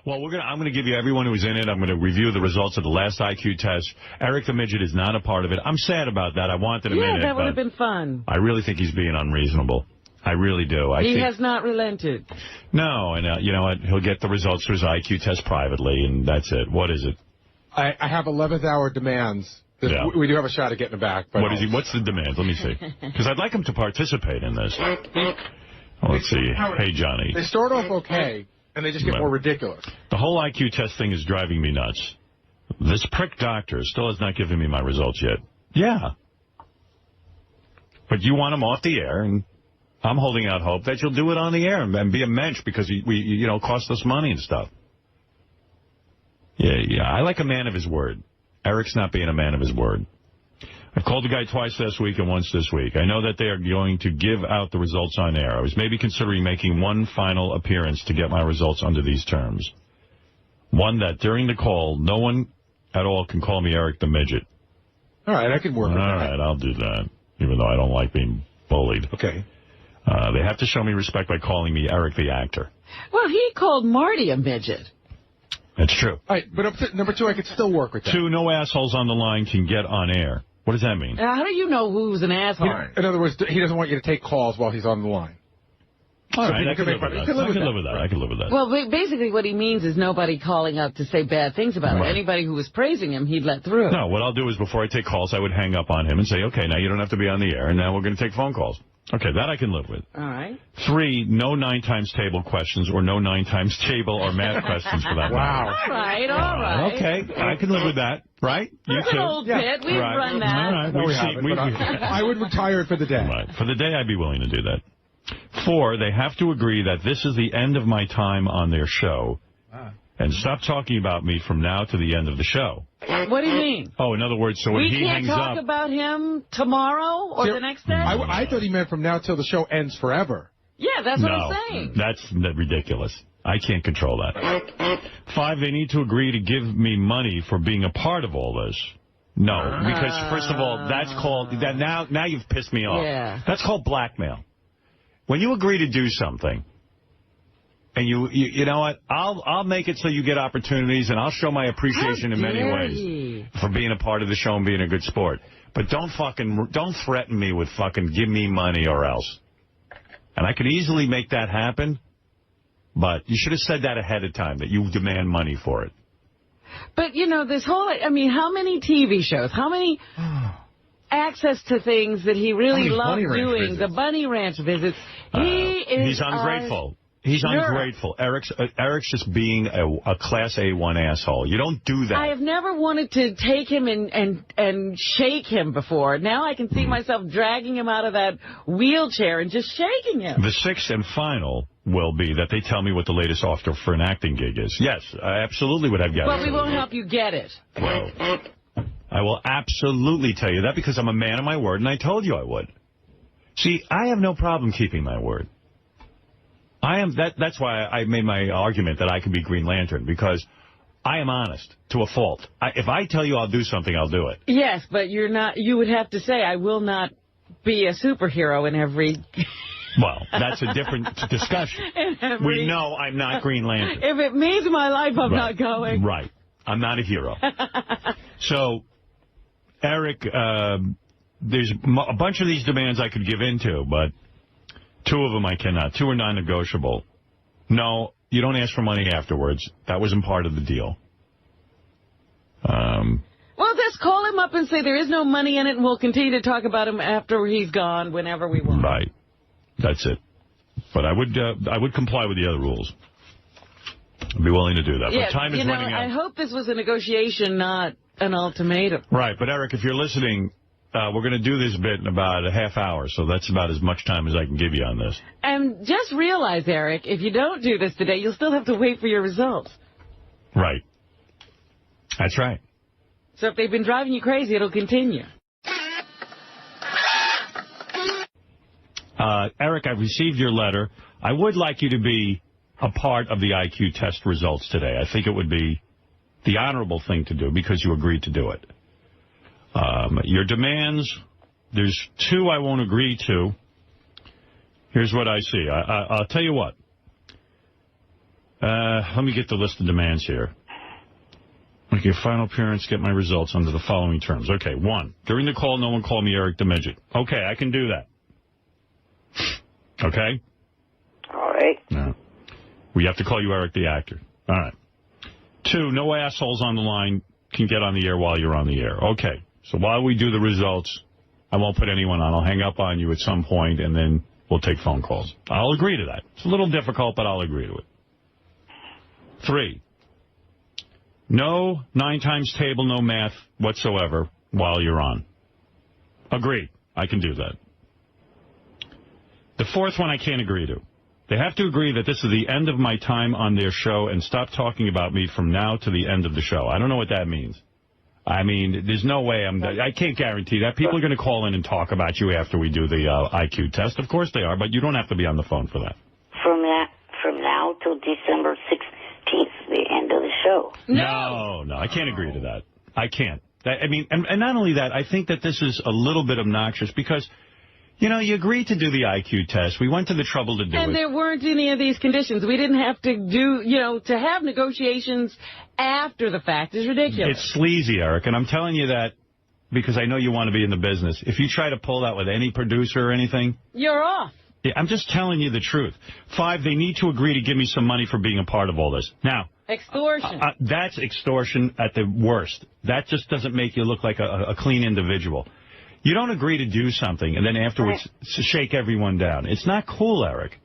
Well, I'm going to give you everyone who was in it. I'm going to review the results of the last IQ test. Eric the Midget is not a part of it. I'm sad about that. I wanted him in it. Yeah, that would have been fun. I really think he's being unreasonable. I really do. He has not relented. No, and you know what? He'll get the results for his IQ test privately, and that's it. What is it? I have 11th hour demands. Yeah. We do have a shot at getting it back. But What is he? What's the demand? Let me see. Because I'd like him to participate in this. Well, let's see. Hey, Johnny. They start off okay, and they just get more ridiculous. The whole IQ test thing is driving me nuts. This prick doctor still has not given me my results yet. Yeah. But you want him off the air, and I'm holding out hope that you'll do it on the air and be a mensch because we cost us money and stuff. Yeah. I like a man of his word. Eric's not being a man of his word. I've called the guy twice last week and once this week. I know that they are going to give out the results on air. I was maybe considering making one final appearance to get my results under these terms. One, that during the call, no one at all can call me Eric the Midget. All right, I can work with that. All right, I'll do that, even though I don't like being bullied. Okay. They have to show me respect by calling me Eric the actor. Well, he called Marty a midget. That's true. All right, but number 2, I could still work with that. 2, no assholes on the line can get on air. What does that mean? How do you know who's an asshole? In other words, he doesn't want you to take calls while he's on the line. All right, I can live with that. I can live with that. Well, basically what he means is nobody calling up to say bad things about him. Anybody who was praising him, he'd let through. No, what I'll do is before I take calls, I would hang up on him and say, okay, now you don't have to be on the air, and now we're going to take phone calls. Okay, that I can live with. All right. 3, no 9 times table questions or no 9 times table or math questions for that matter. All right. Okay, I can live with that, right? You That's too. an old bit. We've run that. All right. No, we haven't, I would retire it for the day. Right. For the day, I'd be willing to do that. 4, they have to agree that this is the end of my time on their show and stop talking about me from now to the end of the show. What do you mean? Oh, in other words, so when he hangs up... We can't talk about him tomorrow or the next day? I thought he meant from now till the show ends forever. Yeah, that's what I'm saying. That's ridiculous. I can't control that. 5, they need to agree to give me money for being a part of all this. No, because first of all, that's called... Now you've pissed me off. Yeah. That's called blackmail. When you agree to do something... And you know what? I'll make it so you get opportunities, and I'll show my appreciation in many ways for being a part of the show and being a good sport. But don't threaten me with fucking give me money or else. And I could easily make that happen, but you should have said that ahead of time, that you demand money for it. But, you know, this whole, I mean, how many TV shows, how many access to things that he really loved doing, the Bunny Ranch visits, He's ungrateful. He's ungrateful. Eric's just being a Class A1 asshole. You don't do that. I have never wanted to take him and shake him before. Now I can see myself dragging him out of that wheelchair and just shaking him. The 6th and final will be that they tell me what the latest offer for an acting gig is. Yes, I absolutely would have guessed. But we won't help you get it. Well, I will absolutely tell you that because I'm a man of my word, and I told you I would. See, I have no problem keeping my word. That's why I made my argument that I can be Green Lantern, because I am honest to a fault. If I tell you I'll do something, I'll do it. Yes, but you're not. You would have to say, I will not be a superhero in every... Well, that's a different discussion. We know I'm not Green Lantern. If it means my life, I'm not going. Right. I'm not a hero. So, Eric, there's a bunch of these demands I could give into, but 2 of them I cannot. 2 are non-negotiable. No, you don't ask for money afterwards. That wasn't part of the deal. Well, just call him up and say there is no money in it, and we'll continue to talk about him after he's gone, whenever we want. Right. That's it. But I would comply with the other rules. I'd be willing to do that. Yeah, but time is running out. I hope this was a negotiation, not an ultimatum. Right. But, Eric, if you're listening, we're going to do this bit in about a half hour, so that's about as much time as I can give you on this. And just realize, Eric, if you don't do this today, you'll still have to wait for your results. Right. That's right. So if they've been driving you crazy, it'll continue. Eric, I've received your letter. I would like you to be a part of the IQ test results today. I think it would be the honorable thing to do because you agreed to do it. Your demands, there's 2 I won't agree to. Here's what I see. I'll tell you what. Let me get the list of demands here. Make your final appearance, get my results under the following terms. Okay, 1. During the call, no one call me Eric the Midget. Okay, I can do that. Okay? All right. No. We have to call you Eric the actor. All right. 2, no assholes on the line can get on the air while you're on the air. Okay. So while we do the results, I won't put anyone on. I'll hang up on you at some point, and then we'll take phone calls. I'll agree to that. It's a little difficult, but I'll agree to it. 3, no 9 times table, no math whatsoever while you're on. Agreed. I can do that. The 4th one I can't agree to. They have to agree that this is the end of my time on their show and stop talking about me from now to the end of the show. I don't know what that means. I mean, there's no way I can't guarantee that. People are going to call in and talk about you after we do the IQ test. Of course they are, but you don't have to be on the phone for that. From now till December 16th, the end of the show. No, I can't agree to that. I can't. I mean, and not only that, I think that this is a little bit obnoxious because, you know, you agreed to do the IQ test. We went to the trouble to do it. And there weren't any of these conditions. We didn't have to do, you know, to have negotiations after the fact is ridiculous. It's sleazy, Eric, and I'm telling you that because I know you want to be in the business. If you try to pull that with any producer or anything, you're off. Yeah, I'm just telling you the truth. 5, they need to agree to give me some money for being a part of all this. Now, extortion. That's extortion at the worst. That just doesn't make you look like a clean individual. You don't agree to do something and then afterwards shake everyone down. It's not cool, Eric.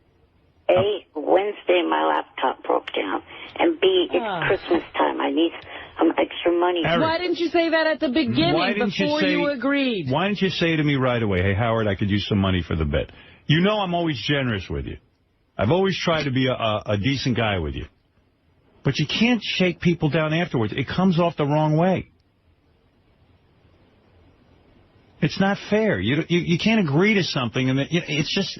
A, Wednesday my laptop broke down, and B, it's Christmas time. I need some extra money. Eric, why didn't you say that at the beginning before you agreed? Why didn't you say to me right away, hey, Howard, I could use some money for the bit? You know I'm always generous with you. I've always tried to be a decent guy with you. But you can't shake people down afterwards. It comes off the wrong way. It's not fair. You can't agree to something, and it's just...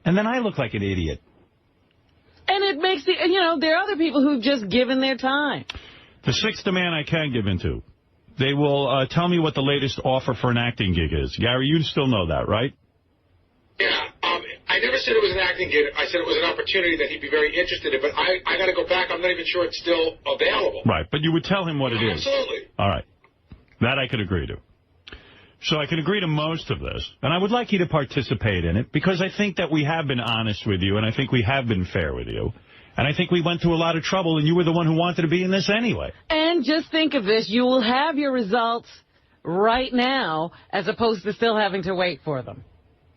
And then I look like an idiot. And it makes the... You know, there are other people who've just given their time. The sixth demand I can give into. They will tell me what the latest offer for an acting gig is. Gary, you still know that, right? Yeah, I never said it was an acting gig. I said it was an opportunity that he'd be very interested in, but I got to go back. I'm not even sure it's still available. Right, but you would tell him what it is. Absolutely. All right. That I could agree to. So I can agree to most of this, and I would like you to participate in it, because I think that we have been honest with you, and I think we have been fair with you, and I think we went through a lot of trouble, and you were the one who wanted to be in this anyway. And just think of this. You will have your results right now, as opposed to still having to wait for them.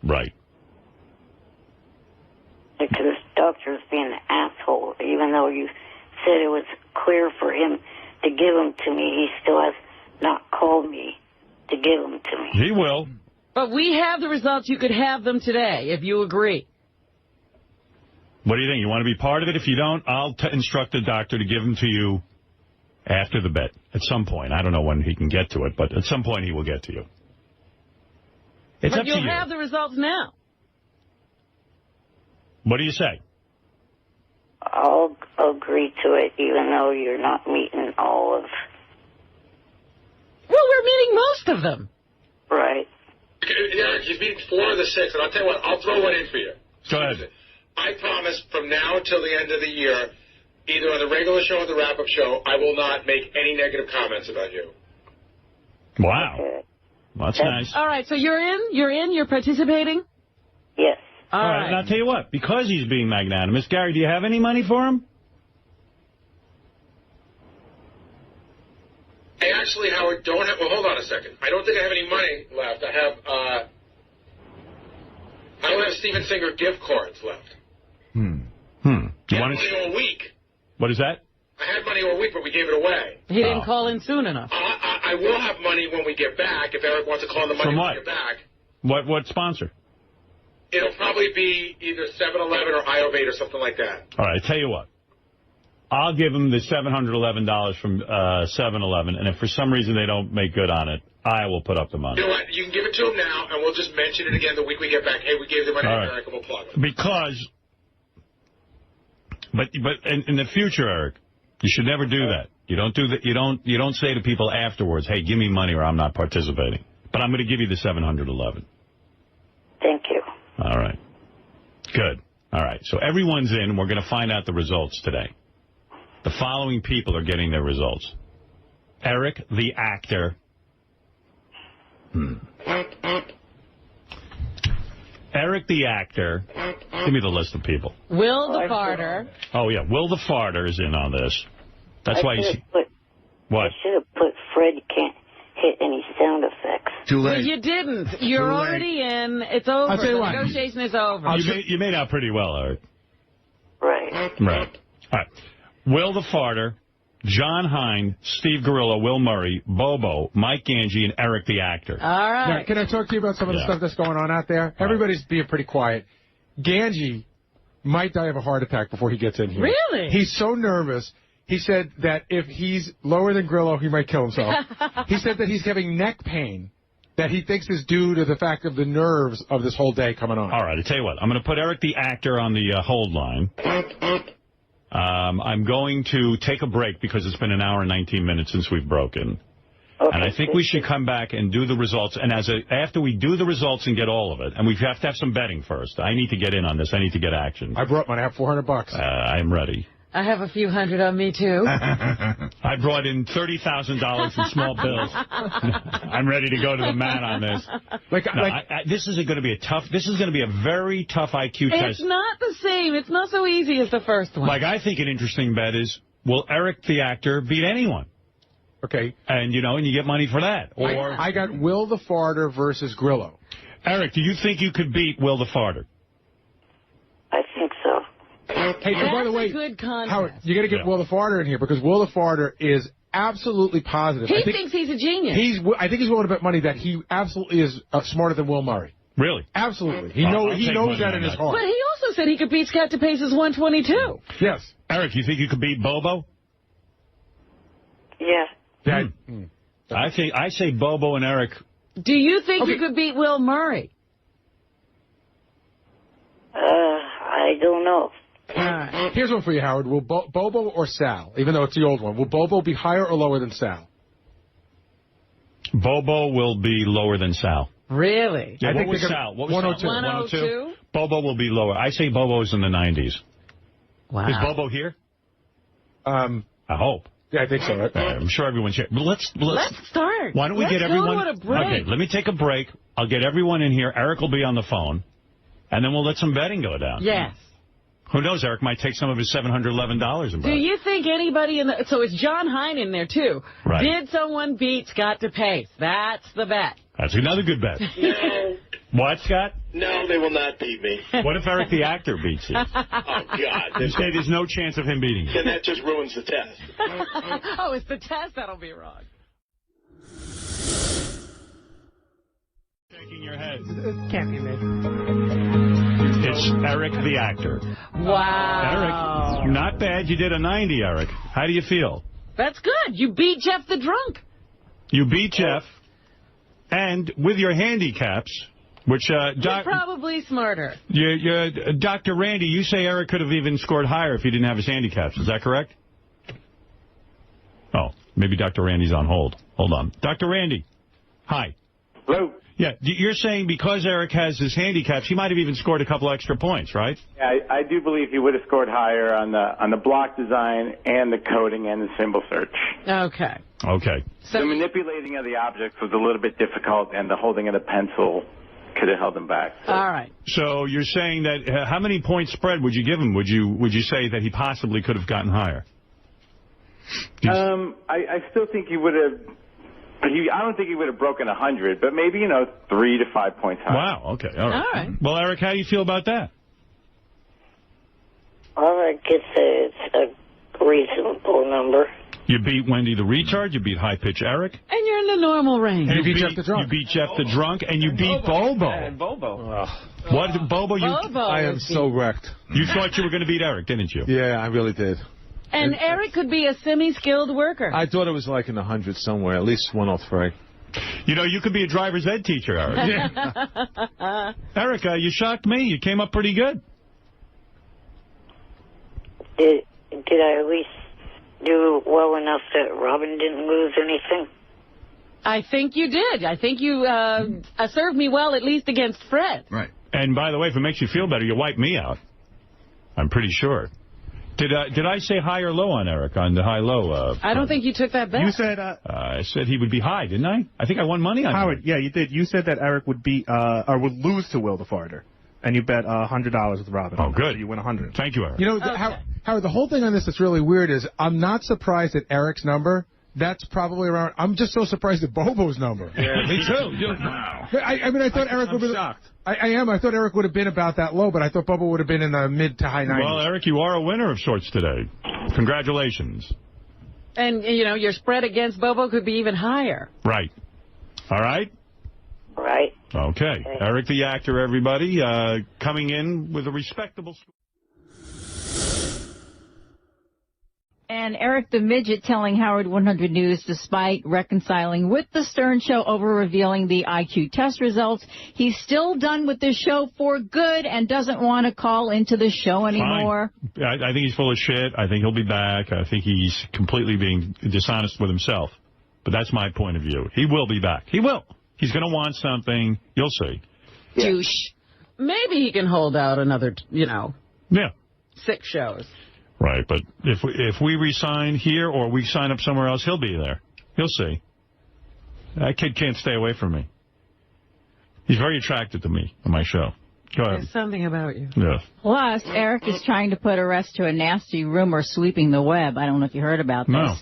Right. Because this doctor's being an asshole. Even though you said it was clear for him to give them to me, he still has not called me to give them to me. He will. But we have the results. You could have them today, if you agree. What do you think? You want to be part of it? If you don't, I'll instruct the doctor to give them to you after the bet. At some point. I don't know when he can get to it, but at some point he will get to you. It's but up to you. You'll have the results now. What do you say? I'll agree to it, even though you're not meeting all of... Well, we're meeting most of them. Right. Yeah, he's meeting 4 of the 6, and I'll tell you what, I'll throw one in for you. Go ahead. I promise from now until the end of the year, either on the regular show or the wrap-up show, I will not make any negative comments about you. Wow. Okay. Well, that's nice. All right, so you're in? You're participating? Yes. All right. And I'll tell you what, because he's being magnanimous, Gary, do you have any money for him? I actually, Howard, don't have... Well, hold on a second. I don't think I have any money left. I don't have Steven Singer gift cards left. I had money all week. What is that? I had money all week, but we gave it away. He didn't call in soon enough. I will have money when we get back, if Eric wants to call in the money when we get back. What sponsor? It'll probably be either 7-Eleven or iOvate or something like that. All right, I tell you what. I'll give them the $711 from 7-Eleven, and if for some reason they don't make good on it, I will put up the money. You know what? You can give it to them now, and we'll just mention it again the week we get back. Hey, we gave the money to Eric, and we'll plug it. Because, but in the future, Eric, you should never do that. You don't do that. You don't say to people afterwards, "Hey, give me money, or I'm not participating." But I'm going to give you the $711. Thank you. All right. Good. All right. So everyone's in. We're going to find out the results today. The following people are getting their results. Eric, the actor. Eric, the actor. Give me the list of people. Will the farter. Oh, yeah. Will the farter is in on this. That's why you... What? I should have put Fred can't hit any sound effects. Too late. Well, you didn't. You're already in. It's over. The negotiation is over. You made out pretty well, Eric. Right. Right. All right. Will the Farter, John Hine, Steve Gorilla, Will Murray, Bobo, Mike Ganji, and Eric the Actor. All right. Now, can I talk to you about some of the stuff that's going on out there? Everybody's being pretty quiet. Ganji might die of a heart attack before he gets in here. Really? He's so nervous. He said that if he's lower than Grillo, he might kill himself. He said that he's having neck pain that he thinks is due to the fact of the nerves of this whole day coming on. All right, I'll tell you what. I'm going to put Eric the Actor on the hold line. I'm going to take a break because it's been an hour and 19 minutes since we've broken. Okay, and I think we should come back and do the results. And after we do the results and get all of it, and we have to have some betting first. I need to get in on this. I need to get action. I brought mine. I have $400. I'm ready. I have a few hundred on me, too. I brought in $30,000 in small bills. I'm ready to go to the man on this. This is going to be This is going to be a very tough IQ test. It's not the same. It's not so easy as the first one. I think an interesting bet is, will Eric the actor beat anyone? Okay. And, and you get money for that. Or I got Will the Farter versus Grillo. Eric, do you think you could beat Will the Farter? I think so. Hey, so by the way, good contest. Howard, you got to get Will the Farter in here because Will the Farter is absolutely positive. He thinks he's a genius. I think he's willing to bet money that he absolutely is smarter than Will Murray. Really? Absolutely. He knows that in his heart. But he also said he could beat Scott DePace's 122. Yes. Eric, you think you could beat Bobo? Yeah. I say Bobo and Eric. Do you think you could beat Will Murray? I don't know. Here's one for you, Howard. Will Bobo or Sal, even though it's the old one, will Bobo be higher or lower than Sal? Bobo will be lower than Sal. Really? Yeah, what was Sal? What was 102. Sal? 102? Bobo will be lower. I say Bobo's in the 90s. Wow. Is Bobo here? I hope. Yeah, I think so. Right? I'm sure everyone's here. But let's start. Why don't we get everyone? Go to a break. Okay, let me take a break. I'll get everyone in here. Eric will be on the phone, and then we'll let some betting go down. Yes. Who knows? Eric might take some of his $711 and bet. Do you think anybody in the... So it's John Hine in there, too. Right. Did someone beat Scott DePace? That's the bet. That's another good bet. No. What, Scott? No, they will not beat me. What if Eric the actor beats you? Oh, God. You say there's no chance of him beating you. Then that just ruins the test. Oh, it's the test that'll be wrong. Shaking your head. Can't be me. It's Eric the actor. Wow. Eric, not bad. You did a 90, Eric. How do you feel? That's good. You beat Jeff the drunk. You beat Jeff, and with your handicaps, which... You're probably smarter. Dr. Randy, you say Eric could have even scored higher if he didn't have his handicaps. Is that correct? Oh, maybe Dr. Randy's on hold. Hold on. Dr. Randy. Hi. Hello. Yeah, you're saying because Eric has his handicaps, he might have even scored a couple extra points, right? Yeah, I do believe he would have scored higher on the block design and the coding and the symbol search. Okay. Okay. So the manipulating of the objects was a little bit difficult, and the holding of the pencil could have held him back. So. All right. So you're saying that how many point spread would you give him? Would you say that he possibly could have gotten higher? I still think he would have. I don't think he would have broken 100, but maybe 3 to 5 points higher. Wow. Okay. All right. Well, Eric, how do you feel about that? Well, I guess it's a reasonable number. You beat Wendy the retard. You beat high pitch Eric. And you're in the normal range. And you beat Jeff the drunk. You beat Jeff the drunk, and you beat Bobo. And Bobo. What, Bobo? I am so wrecked. You thought you were going to beat Eric, didn't you? Yeah, I really did. And Eric could be a semi-skilled worker. I thought it was like in the hundreds somewhere, at least 103. You could be a driver's ed teacher, Eric. Eric, you shocked me. You came up pretty good. Did I at least do well enough that Robin didn't lose anything? I think you did. I think you served me well, at least against Fred. Right. And by the way, if it makes you feel better, you wiped me out. I'm pretty sure. Did I say high or low on Eric, on the high-low? I don't think you took that bet. You said... I said he would be high, didn't I? I think I won money on Howard, him. yeah, you did. You said that Eric would beat, or would lose to Will the Farter. And you bet $100 with Robin. Oh, good. So you win 100. Thank you, Eric. Howard, the whole thing on this that's really weird is I'm not surprised at Eric's number. That's probably around... I'm just so surprised at Bobo's number. Yeah, me too. Wow. I thought Eric would be... shocked. I am. I thought Eric would have been about that low, but I thought Bobo would have been in the mid to high 90s. Well, Eric, you are a winner of sorts today. Congratulations. And, your spread against Bobo could be even higher. Right. All right? Right. Okay. Eric the actor, everybody, coming in with a respectable score. And Eric the Midget telling Howard 100 News, despite reconciling with the Stern Show over revealing the IQ test results, he's still done with the show for good and doesn't want to call into the show anymore. I think he's full of shit. I think he'll be back. I think he's completely being dishonest with himself. But that's my point of view. He will be back. He will. He's going to want something. You'll see. Douche. Maybe he can hold out another, Yeah. 6 shows. Right, but if we resign here or we sign up somewhere else, he'll be there. You'll see. That kid can't stay away from me. He's very attracted to me on my show. Go ahead. There's something about you. Yeah. Plus, Eric is trying to put a rest to a nasty rumor sweeping the web. I don't know if you heard about this. No.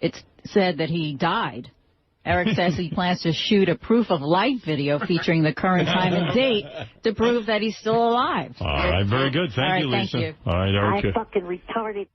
It's said that he died. Eric says he plans to shoot a proof of life video featuring the current time and date to prove that he's still alive. All right, very good. Thank you, Lisa. Thank you. All right, Eric. I fucking retarded.